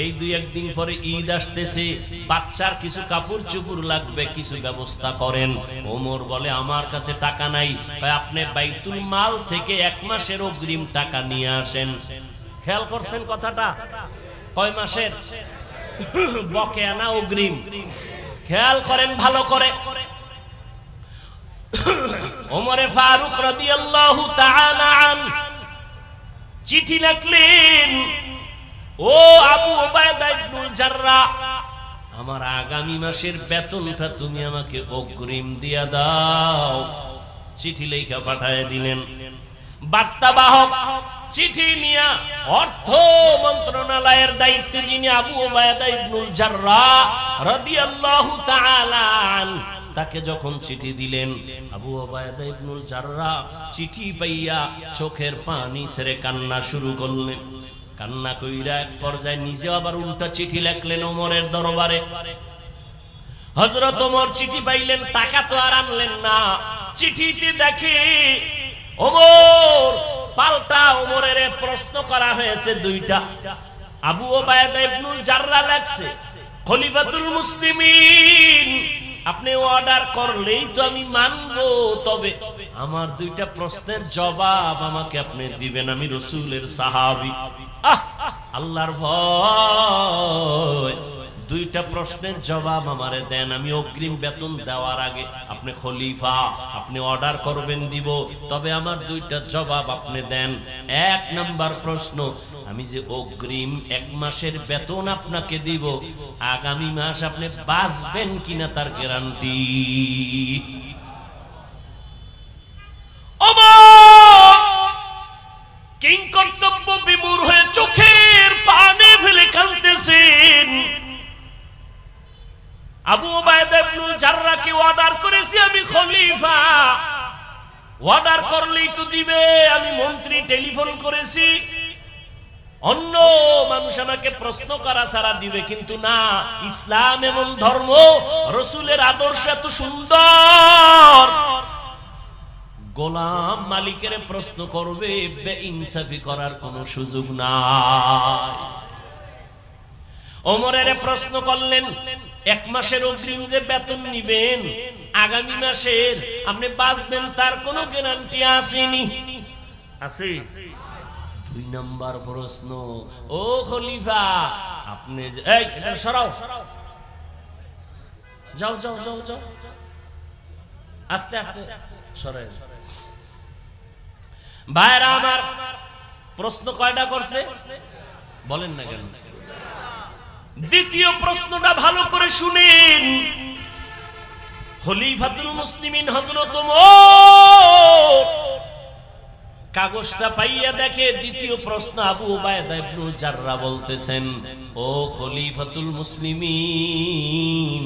এই দুই একদিন পরে ঈদ আসতেছে, বাচ্চার কিছু কাপড় চোপড় লাগবে, কিছু ব্যবস্থা করেন। ওমর বলে আমার কাছে টাকা নাই। কয় আপনি বাইতুল মাল থেকে 1 মাসের অগ্রিম টাকা নিয়ে আসেন। খেয়াল করছেন কথাটা? কয় মাসের? বকেয়া না অগ্রিম। খেয়াল করেন ভালো করে। ওমরে ফারুক রাদিয়াল্লাহু তাআলা আনহু চিঠি লিখলেন, ও আবু ওবায়দা ইবনুল জাররাহ, আমার আগামী মাসের বেতনটা তুমি আমাকে অগ্রিম দিয়া দাও। চিঠি লেখা পাঠায় দিলেন। বার্তাবাহক চিঠি নিয়ে অর্থ মন্ত্রণালয়ের দায়িত্বে যিনি আবু ওবায়দা ইবনুল জাররাহ রাদিয়াল্লাহু তাআলা আনহু, তাকে যখন চিঠি দিলেন, আবু ওবায়দা ইবনুল জাররাহ চিঠি পাইয়া চোখের পানি ছেড়ে কান্না শুরু করলেন। কান্না কইরা এক পর্যায়ে নিজে আবার উল্টা চিঠি লিখলেন ওমরের দরবারে। হযরত ওমর চিঠি পাইলেন, টাকা তো আর আনলেন না। চিঠিতে দেখে ওমর পাল্টা ওমরের প্রশ্ন করা হয়েছে দুইটা। আবু ওবায়দা ইবনুল জাররাহ লেখছে, খলিফাতুল মুসলিমিন, আপনি অর্ডার করলেই তো আমি মানবো, তবে আমার দুইটা প্রশ্নের জবাব আমাকে আপনি দিবেন, আমি রাসূলের সাহাবী। আল্লাহর ভয়, দুইটা প্রশ্নের জবাব আমারে দেন, আমি অগ্রিম বেতন দেওয়ার আগে, আপনি খলিফা, আপনি অর্ডার করবেন দিব, তবে আমার দুইটা জবাব আপনি দেন। 1 নাম্বার প্রশ্ন, আমি যে অগ্রিম 1 মাসের বেতন আপনাকে দিব, আগামী মাস আপনি বাঁচবেন কিনা তার গ্যারান্টি। কিং কর্তব্য বিমূঢ় হয়ে চোখের পানি ফেলে কাঁদতেছেন। আবু উবাইদা ইবনুল জাররাহকে অর্ডার করেছি আমি খলিফা, অর্ডার করলেই তো দিবে, আমি মন্ত্রী টেলিফোন করেছি, অন্য মানুষ আমাকে প্রশ্ন করা ছাড়া দিবে, কিন্তু না, ইসলাম এমন ধর্ম, রাসূলের আদর্শ এত সুন্দর, গোলাম মালিকের প্রশ্ন করবে, বেইনসাফি করার কোনো সুযোগ নাই। ওমরের প্রশ্ন করলেন, এক মাসের অগ্রিম যে বেতন নিবেন, আগামী মাসের আপনি বাঁচবেন তার কোনো গ্যারান্টি আসেনি? আছে। 2 নাম্বার প্রশ্ন, ও খলিফা আপনি এই এটা সরাও, যাও যাও যাও যাও, আস্তে আস্তে সরাই। ভাইরা আমার, প্রশ্ন কয়টা করছে বলেন না কেন? দ্বিতীয় প্রশ্নটা ভালো করে শুনেন। খলিফাতুল মুসলিমিন হযরত ওমর কাগজটা পাইয়া দেখে দ্বিতীয় প্রশ্ন আবু উবাইদা ইবনুল জাররাহ বলতেছেন, ও খলিফাতুল মুসলিমিন,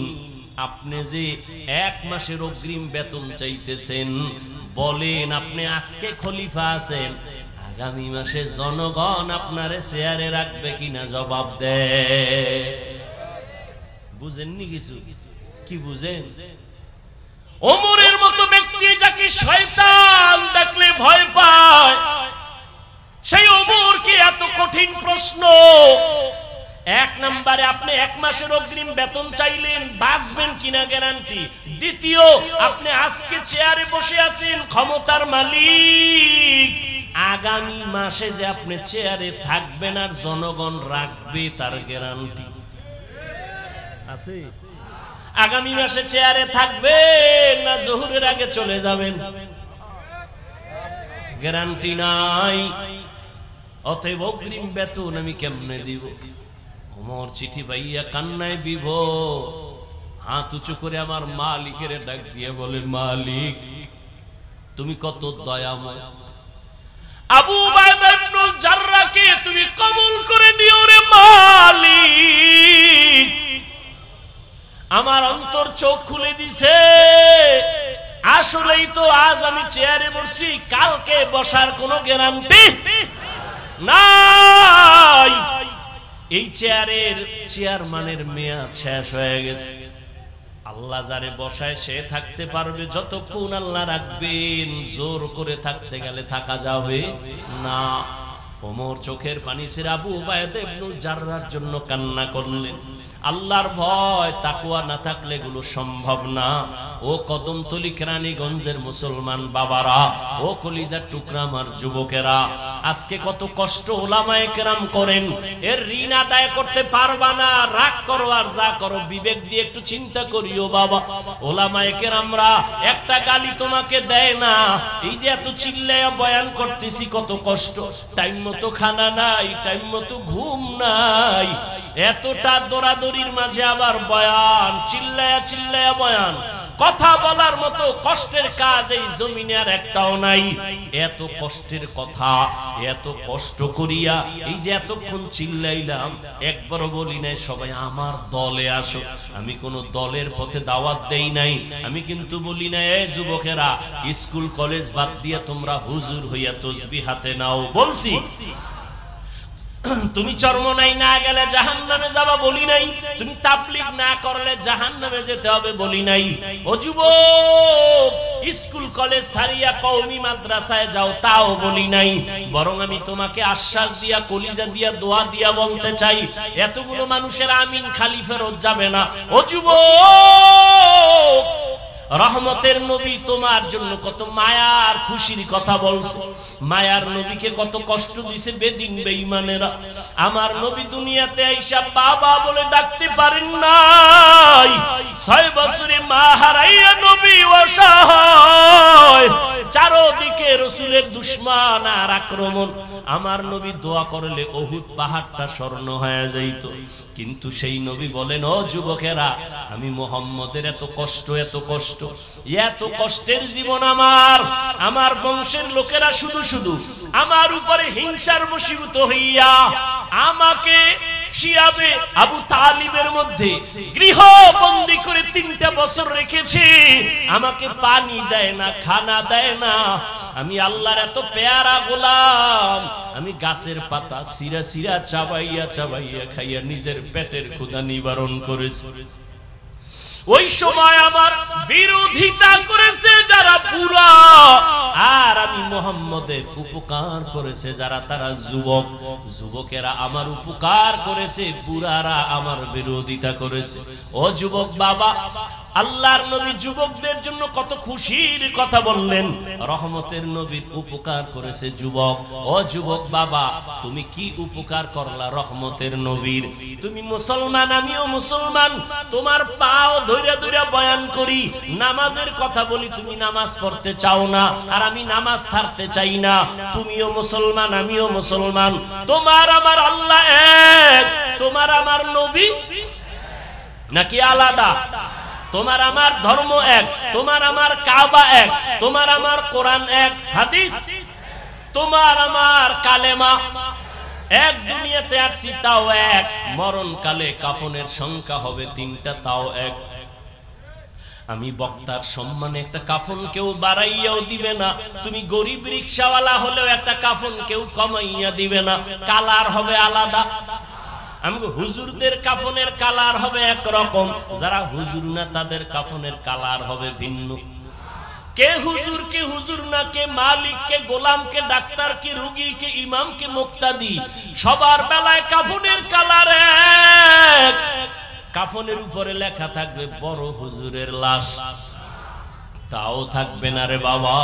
আপনি যে 1 মাসের অগ্রিম বেতন চাইতেছেন, বলেন আপনি আজকে খলিফা আছেন, আগামী মাসে জনগণ আপনারে চেয়ারে রাখবে কিনা জবাব দেয়। বুঝেননি কিছু? কি বুঝেন? ওমরের মতো ব্যক্তি যাকে শয়তান দেখলে ভয় পায়, সেই ওমরকে এত কঠিন প্রশ্ন। 1 নম্বরে আপনি 1 মাসের অগ্রিম বেতন চাইলেন, বাঁচবেন কিনা গ্যারান্টি। দ্বিতীয়, আপনি আজকে চেয়ারে বসে আছেন, ক্ষমতার মালিক, আগামী মাসে যে আপনি চেয়ারে থাকবেন আর জনগণ রাখবে তার গ্যারান্টি আছে? আগামী মাসে চেয়ারে থাকবেন না জোহরের আগে চলে যাবেন, গ্যারান্টি নাই। অতএব অগ্রিম বেতন আমি কেমনে দিব? ওমর চিঠি পাইয়া কান্নায় বিভোর, হাত উঁচু করে আমার মালিকের ডাক দিয়ে বলে, মালিক তুমি কত দয়াময়, আবু উবাইদা ইবনুল জাররাহকে তুমি কবুল করে নিও রে মালিক। আমার অন্তর চোখ খুলে দিছে, আসলেই তো আজ আমি চেয়ারে বসছি, কালকে বসার কোনো গ্যারান্টি নাই। এই চেয়ারম্যানের মেয়াদ শেষ হয়ে গেছে। আল্লাহ যারে বসায় সে থাকতে পারবে যতক্ষণ আল্লাহ রাখবেন, জোর করে থাকতে গেলে থাকা যাবে না। ওমর চোখের পানি ছেড়ে আবু উবাইদা ইবনুল জাররাহর জন্য কান্না করলেন। আল্লাহর ভয় তাকওয়া না থাকলে এগুলো সম্ভব না। ও কদমতলী কেরানীগঞ্জের মুসলমান বাবারা, ও কলিজার টুকরা আমার যুবকেরা, আজকে কত কষ্ট ওলামায়ে কেরাম করেন, এর ঋণ আদায় করতে পারবা না, রাগ করো আর যা করো, বিবেক দিয়ে একটু চিন্তা করিও বাবা। ওলামায়ে কেরামরা একটা গালি তোমাকে দেয় না, এই যে এত চিল্লায়া বয়ান করতেছি কত কষ্ট, টাইম মতো খানা নাই, টাইম মতো ঘুম নাই, এতটা দৌড়াদৌড়ির মাঝে আবার বয়ান, চিল্লায়া চিল্লায়া বয়ান, কথা বলার মতো কষ্টের কাজ এই জমিনে আর একটাও নাই। এত কষ্টের কথা, এত কষ্ট করিয়া এই যে এতক্ষণ চিল্লাইলাম, একবারও বলি নাই সবাই আমার দলে আসো। আমি কোন দলের পথে দাওয়াত দেই নাই। আমি কিন্তু বলি না, এই যুবকেরা স্কুল কলেজ বাদ দিয়ে তোমরা হুজুর হইয়া তসবিহ হাতে নাও, বলছি। তুমি চরমনাই না গেলে জাহান্নামে যাবা বলি নাই, তুমি তাবলীগ না করলে জাহান্নামে যেতে হবে বলি নাই। ও যুবক, স্কুল কলেজ ছাড়িয়া কওমি মাদ্রাসায় যাও তাও বলি নাই, বরং আমি তোমাকে আশ্বাস দিয়া, কলিজা দিয়া, দোয়া দিয়া বলতে চাই, এতগুলো মানুষের আমিন খালি ফেরত যাবে না। ও যুবক, রহমতের নবী তোমার জন্য কত মায়ার খুশির কথা বলছে, মায়ার নবীকে কত কষ্ট দিছে বেদিন বেঈমানেরা। আমার নবী দুনিয়াতে আইসা বাবা বলে ডাকতে পারেন নাই, 6 বছরে মা হারাইয়া নবী অসহায়, চারদিকে রাসূলের দুশমন আর আক্রমণ। আমার নবী দোয়া করলে উহুদ পাহাড়টা স্বর্ণ হয়ে যাইত। কিন্তু সেই নবী বলেন, ও যুবকেরা, আমি মুহাম্মদের এত কষ্ট, এত কষ্টের জীবন আমার বংশের লোকেরা শুধু শুধু আমার উপরে হিংসার বশীভূত হইয়া আমাকে শিয়াবে আবু তালিবের মধ্যে গৃহবন্দী করে 3টা বছর রেখেছে। আমাকে পানি দেয় না, খানা দেয় না। আমি আল্লাহর এত পেয়ারা গোলাম, আমি গাছের পাতা সিরা সিরা চাবাইয়া চাবাইয়া খাইয়া নিজের পেটের ক্ষুধা নিবারণ করেছি। ওই সময় আমার বিরোধিতা করেছে যারা বুড়া, আর আমি মুহাম্মদের উপকার করেছে যারা তারা যুবকেরা আমার উপকার করেছে, বুড়ারা আমার বিরোধিতা করেছে। ও যুবক বাবা, আল্লাহর নবী যুবকদের জন্য কত খুশির কথা বললেন। রহমতের নবীর উপকার করেছে যুবক। ও যুবক বাবা, তুমি কি উপকার করলা রহমতের নবীর? তুমি মুসলমান, আমিও মুসলমান। তোমার পাও ধইরা ধইরা বয়ান করি, নামাজের কথা বলি, তুমি নামাজ পড়তে চাও না, আর আমি নামাজ ছাড়তে চাই না। তুমিও মুসলমান, আমিও মুসলমান। তোমার আমার আল্লাহ এক, তোমার আমার নবী নাকি আলাদা? তোমার আমার ধর্ম এক, তোমার আমার কাবা এক, তোমার আমার কোরআন এক, হাদিস, তোমার আমার কালেমা এক। দুনিয়াতে আসছি তাও এক, মরণকালে কাফনের সংখ্যা হবে 3টা, তাও এক। আমি বক্তার সম্মানে একটা কাফন কেউ বাড়াইয়াও দিবে না। তুমি গরিব রিকশাওয়ালা হলেও একটা কাফন কেউ কমাইয়া দিবে না, কালার হবে আলাদা। হুজুরদের কাফনের কালার হবে একরকম, যারা হুজুর না তাদের কাফনের কালার হবে ভিন্ন। কে হুজুর না, কে মালিক, কে গোলাম, কে ডাক্তার, কে রোগী, কে ইমাম, কে মুক্তাদি, সবার বেলায় কাফনের কালার এক। কাফনের উপরে লেখা থাকবে বড় হুজুরের লাশ, তাও থাকবে না রে বাবা।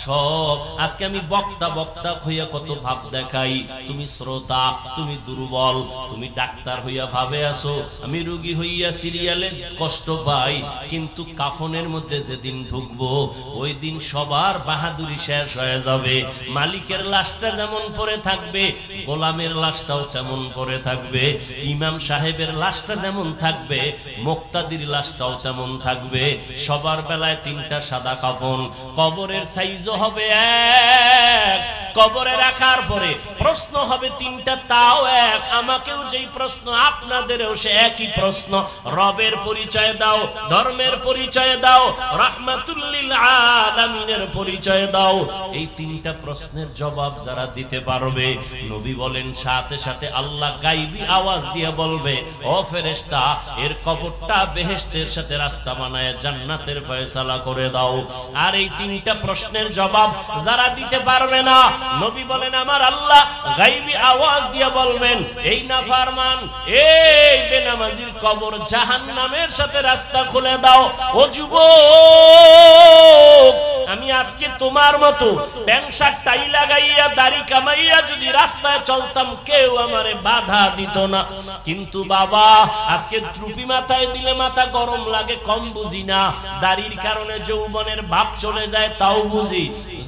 সব আজকে আমি বক্তা হইয়া কত ভাব দেখাই, তুমি শ্রোতা, তুমি দুর্বল, তুমি ডাক্তার হইয়া ভাবে আসো, আমি রোগী হইয়া সিরিয়ালে কষ্ট পাই। কিন্তু কাফনের মধ্যে যেদিন ঢুকবো ওই দিন সবার বাহাদুরি শেষ হয়ে যাবে। মালিকের লাশটা যেমন পড়ে থাকবে, গোলামের লাশটাও তেমন পড়ে থাকবে। ইমাম সাহেবের লাশটা যেমন থাকবে, মুক্তাদির লাশটাও তেমন থাকবে। সবার বেলায় 3টা সাদা কাফন। কবরের সাইজও হবে এক। কবরে রাখার পরে প্রশ্ন হবে 3টা, তাও এক। আমাকেও যেই প্রশ্ন, আপনাদেরও সে একই প্রশ্ন। রবের পরিচয় দাও, ধর্মের পরিচয় দাও, রাহমাতুল লিল আলামিনের পরিচয় দাও। এই 3টা প্রশ্নের জবাব যারা দিতে পারবে, নবী বলেন সাথে সাথে আল্লাহ গায়বী আওয়াজ দিয়ে বলবে, ও ফেরেশতা, এর কবরটা বেহেশতের সাথে রাস্তা বানায় জান্নাতের ফয়সালা করে দাও। আর এই 3টা প্রশ্নের জবাব যারা দিতে পারবে না, নবী বলেন আমার আল্লাহ গায়বী আওয়াজ দিয়ে বলবেন, এই নাফরমান, এই বেনামাজির কবর জাহান্নামের সাথে রাস্তা খুলে দাও। ও যুবক, আমি আজকে তোমার মতো প্যান্ট শার্ট টাই লাগাইয়া দাড়ি কামাইয়া যদি রাস্তায় চলতাম, কেউ আমারে বাধা দিত না। কিন্তু বাবা, আজকে টুপি মাথায় দিলে মাথা গরম লাগে, কম বুঝি না। দাড়ির কারণে যৌবনের ভাব চলে যায়, তাও বুঝি।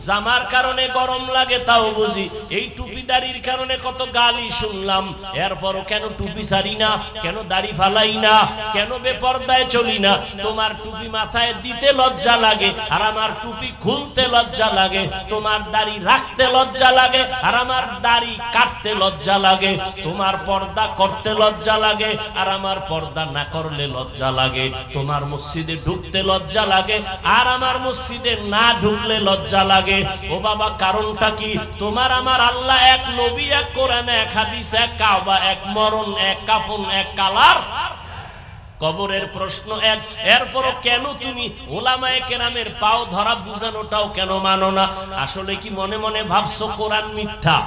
জামার কারণে গরম লাগে, তাও বুঝি। এই টুপি দাড়ির কারণে কত গালি শুনলাম। এরপরও কেন টুপি ছাড়ি না, কেন দাড়ি ফালাই না, কেন বেপরদায় চলি না? তোমার টুপি মাথায় দিতে লজ্জা লাগে, আর আমার টুপি খুলতে লজ্জা লাগে। তোমার দাড়ি রাখতে লজ্জা লাগে, আর আমার দাড়ি কাটতে লজ্জা লাগে। তোমার পর্দা করতে লজ্জা লাগে, আর আমার পর্দা না করলে লজ্জা লাগে। তোমার মসজিদে ঢুকতে লজ্জা লাগে, আর আমার মসজিদে না ঢুকলে লজ্জা লাগে। ও বাবা, কারণটা কি? তোমার আমার আল্লাহ এক, নবী এক, কোরআন এক, হাদিস এক, কাবা এক, মরণ এক, কাফন এক, কালার, কবরের প্রশ্ন এক। এরপরও কেন তুমি ওলামায়ে কেরামের পাও ধরা বুঝানোটাও কেন মানো না? আসলে কি মনে মনে ভাবছো কোরআন মিথ্যা?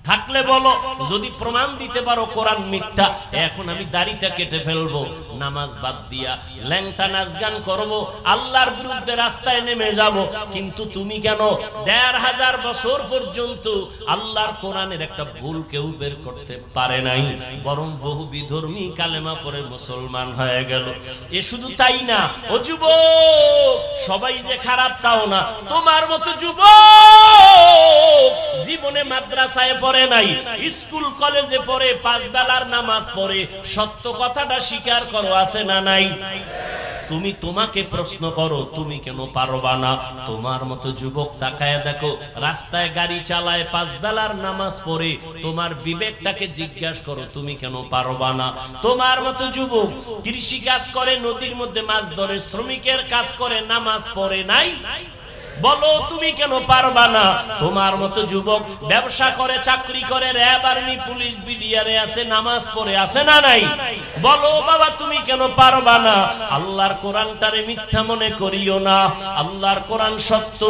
থাকলে বলো, যদি প্রমাণ দিতে পারো কোরআন মিথ্যা, এখন আমি দাড়িটা কেটে ফেলবো, নামাজ বাদ দিয়া ল্যাংটা নাচ গান করবো, আল্লাহর বিরুদ্ধে রাস্তায় নেমে যাব। কিন্তু তুমি কেন ১৫০০ বছর পর্যন্ত আল্লাহর কোরআনের একটা ভুল কেউ বের করতে পারে নাই, বরং বহু বিধর্মী কালেমা পড়ে মুসলমান হয়ে গেল। এ শুধু তাই না, ও যুবক, সবাই যে খারাপ তাও না, তোমার মতো যুবক জীবনে মাদ্রাসায় পড়ে নাই, স্কুল কলেজে পড়ে, 5 বেলার নামাজ পড়ে, সত্য কথাটা স্বীকার করো, আছে না নাই? তুমি তোমাকে প্রশ্ন করো, তুমি কেন পারবা না? তোমার মতো যুবক তাকায় দেখো, রাস্তায় গাড়ি চালায়, 5 বেলার নামাজ পড়ে, তোমার বিবেকটাকে জিজ্ঞাসা করো, তুমি কেন পারবা না? তোমার মতো যুবক কৃষি কাজ করে, নদীর মধ্যে মাছ ধরে, শ্রমিকের কাজ করে, নামাজ পড়ে নাই, বলো তুমি কেন পারবা না? তোমার মতো যুবক ব্যবসা করে, চাকরি করে, র‍্যাব, আর্মি, পুলিশ, বিডিআরে আছে, নামাজ পড়ে, আছে না নাই? বলো বাবা তুমি কেন পারবা না? আল্লাহর কোরআনটারে মিথ্যা মনে করিও না, আল্লাহর কোরআন সত্য।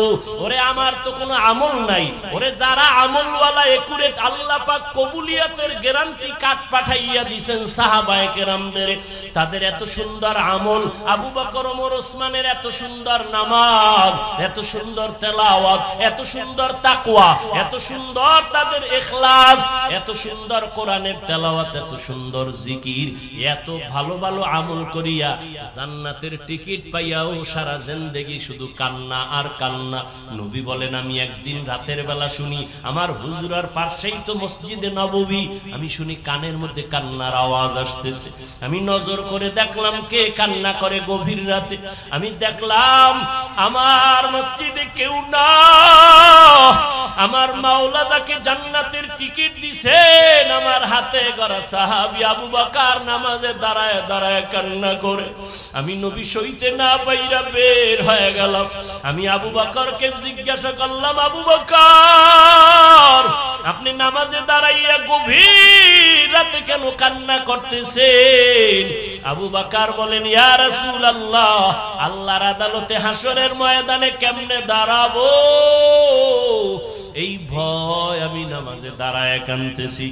ওরে আমার তো কোনো আমল নাই, ওরে যারা আমলওয়ালা একুরেট, আল্লাহ পাক কবুলিয়তের গ্যারান্টি কার্ড পাঠাইয়া দিবেন সাহাবায়ে কেরামদের, তাদের এত সুন্দর আমল, আবু বকর, ওমর, ওসমানের এত সুন্দর নামাজ, এত সুন্দর তেলাওয়াত, এত সুন্দর তাকওয়া, এত সুন্দর তাদের ইখলাস, এত সুন্দর কোরআনের তেলাওয়াত, এত সুন্দর জিকির, এত ভালো ভালো আমল করিয়া জান্নাতের টিকিট পাইয়াও সারা জিন্দেগি শুধু কান্না আর কান্না। নবী বলেন, আমি একদিন রাতের বেলা শুনি, আমার হুজুরার পাশেই তো মসজিদে নববী, আমি শুনি কানের মধ্যে কান্নার আওয়াজ আসতেছে। আমি নজর করে দেখলাম কে কান্না করে গভীর রাতে। আমি দেখলাম আমার মসজিদে কেউ না, আমার মাওলা যাকে জান্নাতের টিকিট দিছেন, আমার হাতে গড়া সাহাবী আবু বকর নামাজে দাঁড়ায় দাঁড়ায় কান্না করে। আমি নবী সইতে না বাইরা বের হয়ে গেলাম। আমি আবু বকরকে জিজ্ঞাসা করলাম, আবু বকর আপনি নামাজে দাঁড়াইয়া গভীর রাতে কেন কান্না করতেছেন? আবু বকর বলেন, ইয়া রাসূলুল্লাহ, আল্লাহর আদালতে হাসরের ময়দানে কেমনে দাঁড়াবো, এই ভয় আমি নামাজে দাঁড়ায় কাঁদতেছি।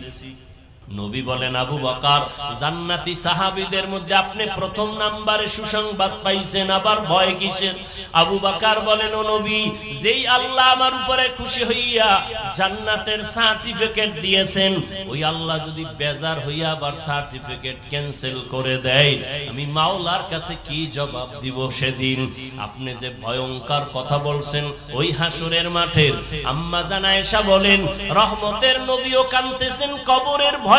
নবী বলেন, আবু বকর জান্নাতি সাহাবীদের মধ্যে আপনি প্রথম নম্বরে সুসংবাদ পাইছেন, আবার ভয় কিসের? আবু বকর বলেন, ও নবী, যেই আল্লাহ আমার উপরে খুশি হইয়া জান্নাতের সার্টিফিকেট দিয়েছেন, ওই আল্লাহ যদি বেজার হইয়া আবার সার্টিফিকেট ক্যান্সেল করে দেয়, আমি মাওলার কাছে কি জবাব দিব সেদিন? আপনি যে ভয়ঙ্কর কথা বলছেন ওই হাসরের মাঠের। আম্মা জান আয়েশা বলেন, রহমতের নবীও কাঁদতেছেন কবরের ভয়,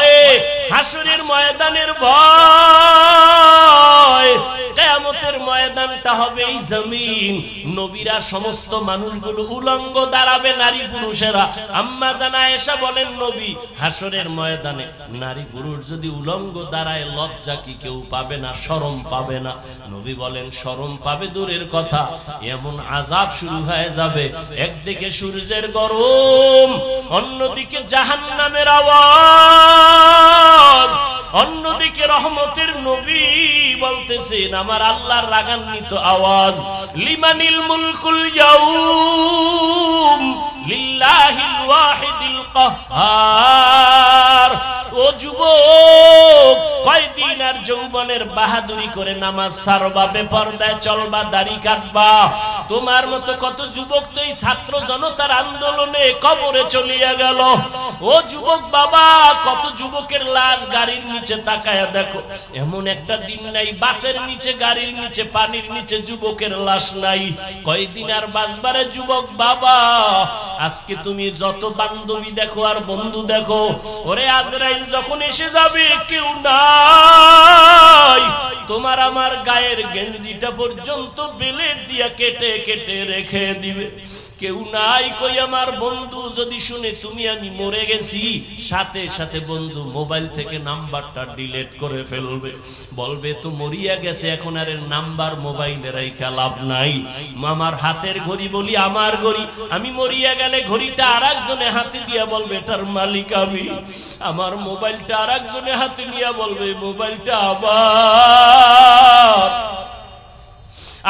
হাসরের ময়দানের ভয়। কিয়ামতের ময়দানটা হবে এই জমিন, নবীরা সমস্ত মানুষগুলো উলঙ্গ দাঁড়াবে, নারী পুরুষেরা। আম্মা জান আয়েশা বলেন, নবী হাসরের ময়দানে নারী পুরুষ যদি উলঙ্গ দাঁড়ায়, লজ্জা কি কেউ পাবে না, শরম পাবে না? নবী বলেন, শরম পাবে দূরের কথা, এমন আযাব শুরু হয়ে যাবে, একদিকে সূর্যের গরম, অন্যদিকে জাহান্নামের আওয়াজ, অন্যদিকে রহমতের নবী বলতেছেন, আমার আল্লাহর রাগান্বিত আওয়াজ, লিমানিল মুলকুল ইয়াউম লিল্লাহিল ওয়াহিদিল কাহ্হার। ও যুবক, কয়দিন আর যৌবনের বাহাদুরি করে নামাজ ছাড়বা, বেপরদায় চলবা, দাড়ি কাটবা? তোমার মতো কত যুবক তো এই ছাত্র জনতার আন্দোলনে কবরে চলিয়া গেল। ও যুবক বাবা, কত যুবকের লাশ গাড়ির নিচে তাকায়া দেখো, এমন একটা দিন নাই বাসের নিচে, গাড়ির নিচে, পানির নিচে যুবকের লাশ নাই। কয়দিন আর বাঁচবারে যুবক বাবা? আজকে তুমি যত বান্ধবী দেখো আর বন্ধু দেখো, ওরে আজরাইল যখন এসে যাবে কেউ নাই, তোমার আমার গায়ের গেঞ্জিটা পর্যন্ত বেলেট দিয়া কেটে কেটে রেখে দিবে। কেউ নাই। কই আমার বন্ধু যদি শুনে তুমি আমি মরে গেছি, সাথে সাথে বন্ধু মোবাইল থেকে নাম্বারটা ডিলিট করে ফেলবে, বলবে তো মরিয়া গেছে, এখন আর এর নাম্বার মোবাইলে রাইখা লাভ নাই। আমার হাতের ঘড়ি বলি আমার ঘড়ি, আমি মরিয়া গেলে ঘড়িটা আরেকজনে হাতে দিয়া বলবে এটার মালিক আমি। আমার মোবাইলটা আরেকজনে হাতে নিয়ে বলবে মোবাইলটা আবার।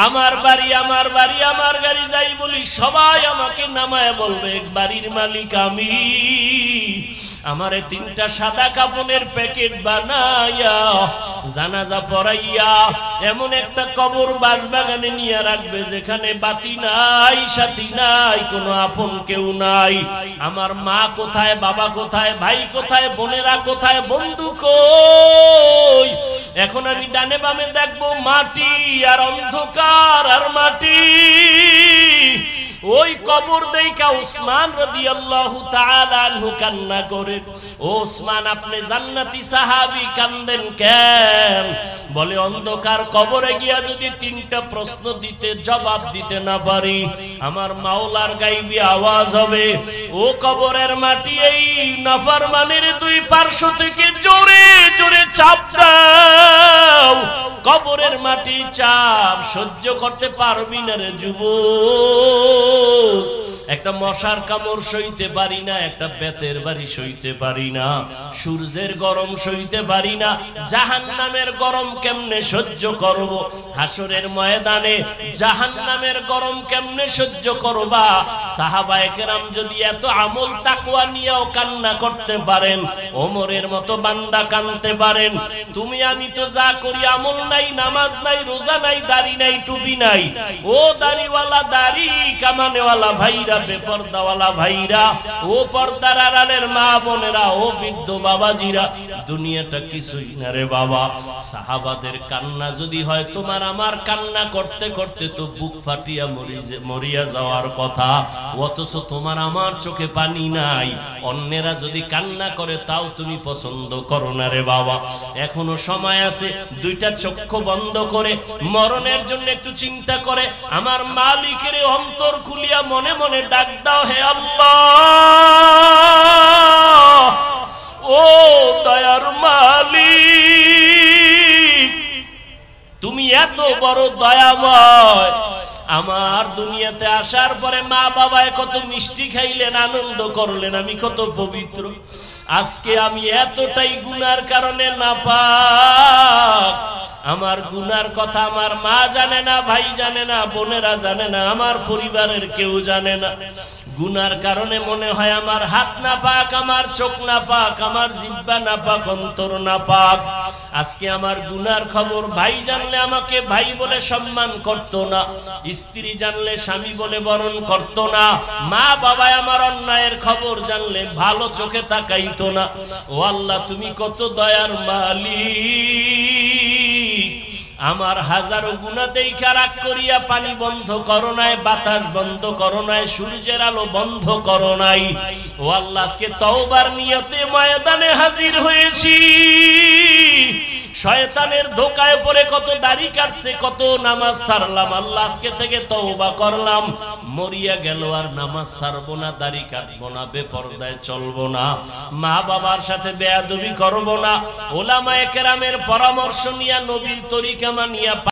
আমার বাড়ি আমার বাড়ি আমার গাড়ি যাই বলি সবাই আমাকে নামায় বলবে বাড়ির মালিক আমি। আমারে 3টা সাদা কাপড়ের প্যাকেট বানাইয়া জানাজা পড়াইয়া এমন একটা কবর বাসবাগানে নিয়ে রাখবে যেখানে বাতি নাই, সাথী নাই, কোনো আপন কেউ নাই। আমার মা কোথায়, বাবা কোথায়, ভাই কোথায়, বোনেরা কোথায়, বন্ধু কই? এখন আমি ডানে বামে দেখবো মাটি আর অন্ধকার আর মাটি। ওই কবর দেইখা উসমান রাদিয়াল্লাহু তাআলা আনহু কান্না করে। ও উসমান, আপনি জান্নাতি সাহাবী, কান্দেন কেন? বলে অন্ধকার কবরে গিয়া যদি 3টা প্রশ্ন দিতে জবাব দিতে না পারি, আমার মাওলার গায়বী আওয়াজ হবে, ও কবরের মাটি, এই নাফরমানের 2 পার্শ্ব থেকে জোরে জোরে চাপ দাও। কবরের মাটি চাপ সহ্য করতে পারবি না রে যুবক। একটা মশার কামড় সইতে পারি না, একটা বেতের বাড়ি সইতে পারি না, সূর্যের গরম সইতে পারি না, জাহান্নামের গরম কেমনে সহ্য করব? হাসরের ময়দানে জাহান্নামের গরম কেমনে সহ্য করবা? সাহাবায়ে কেরাম যদি এত আমল তাকওয়া নিয়েও কান্না করতে পারেন, ওমরের মতো বান্দা কাঁদতে পারেন, তুমি আমি তো যা করি আমল নাই, নামাজ নাই, রোজা নাই, দাড়ি নাই, টুপি নাই। ও দাড়িওয়ালা, দাড়ি কামানেওয়ালা ভাইরা, বেপরদাওয়ালা ভাইরা, ও পর্দার আড়ালের মা বোনেরা, ও বৃদ্ধ বাবাজিরা, দুনিয়াটা কিছুই না রে বাবা। সাহাবাদের কান্না যদি হয় তোমার আমার কান্না করতে করতে তো বুক ফাটিয়া মরিয়া যাওয়ার কথা, অথচ তোমার আমার চোখে পানি নাই। অন্যেরা যদি কান্না করে তাও তুমি পছন্দ করো না রে বাবা। এখনো সময় আছে, 2টা চক্ষু বন্ধ করে মরণের জন্য একটু চিন্তা করে আমার মালিকের অন্তর খুলিয়া মনে মনে ডাক দাও, হে আল্লাহ, ও দয়ার মালিক, তুমি এত বড় দয়াময়। আমার দুনিয়াতে আসার পরে মা বাবায় কত মিষ্টি খাইলেন, আনন্দ করলেন, আমি কত পবিত্র। আজকে আমি এতটাই গুনার কারণে নাপাক। আমার গুনার কথা আমার মা জানে না, ভাই জানে না, বোনেরা জানে না, আমার পরিবারের কেউ জানে না। গুনার কারণে মনে হয় আমার হাত না পাক, আমার চোখ না পাক, আমার জিহ্বা না পাক, অন্তর না পাক। আজকে আমার গুনার খবর ভাই জানলে আমাকে ভাই বলে সম্মান করত না, স্ত্রী জানলে স্বামী বলে বরণ করত না, মা বাবা আমার অন্যায়ের খবর জানলে ভালো চোখে তাকাইতো না। ও আল্লাহ, তুমি কত দয়ার মালিক। আমার হাজারো গুনাহ দেইখা রাগ করিয়া পানি বন্ধ করো নাই, বাতাস বন্ধ করো নাই, সূর্যের আলো বন্ধ করো নাই। ও আল্লাহ, আজকে তওবার নিয়তে ময়দানে হাজির হয়েছি। শয়তানের ধোকায় পড়ে কত দাড়ি কাটছে, কত নামাজ ছাড়লাম। আল্লাহ, আজকে থেকে তওবা করলাম, মরিয়া গেল আর নামাজ ছাড়বো না, দাড়ি কাটবো না, বেপরদায় চলবো না, মা বাবার সাথে বেয়াদবি করবো না, ওলামায়ে কেরামের পরামর্শ নিয়া, নবীর তরিকা মানিয়া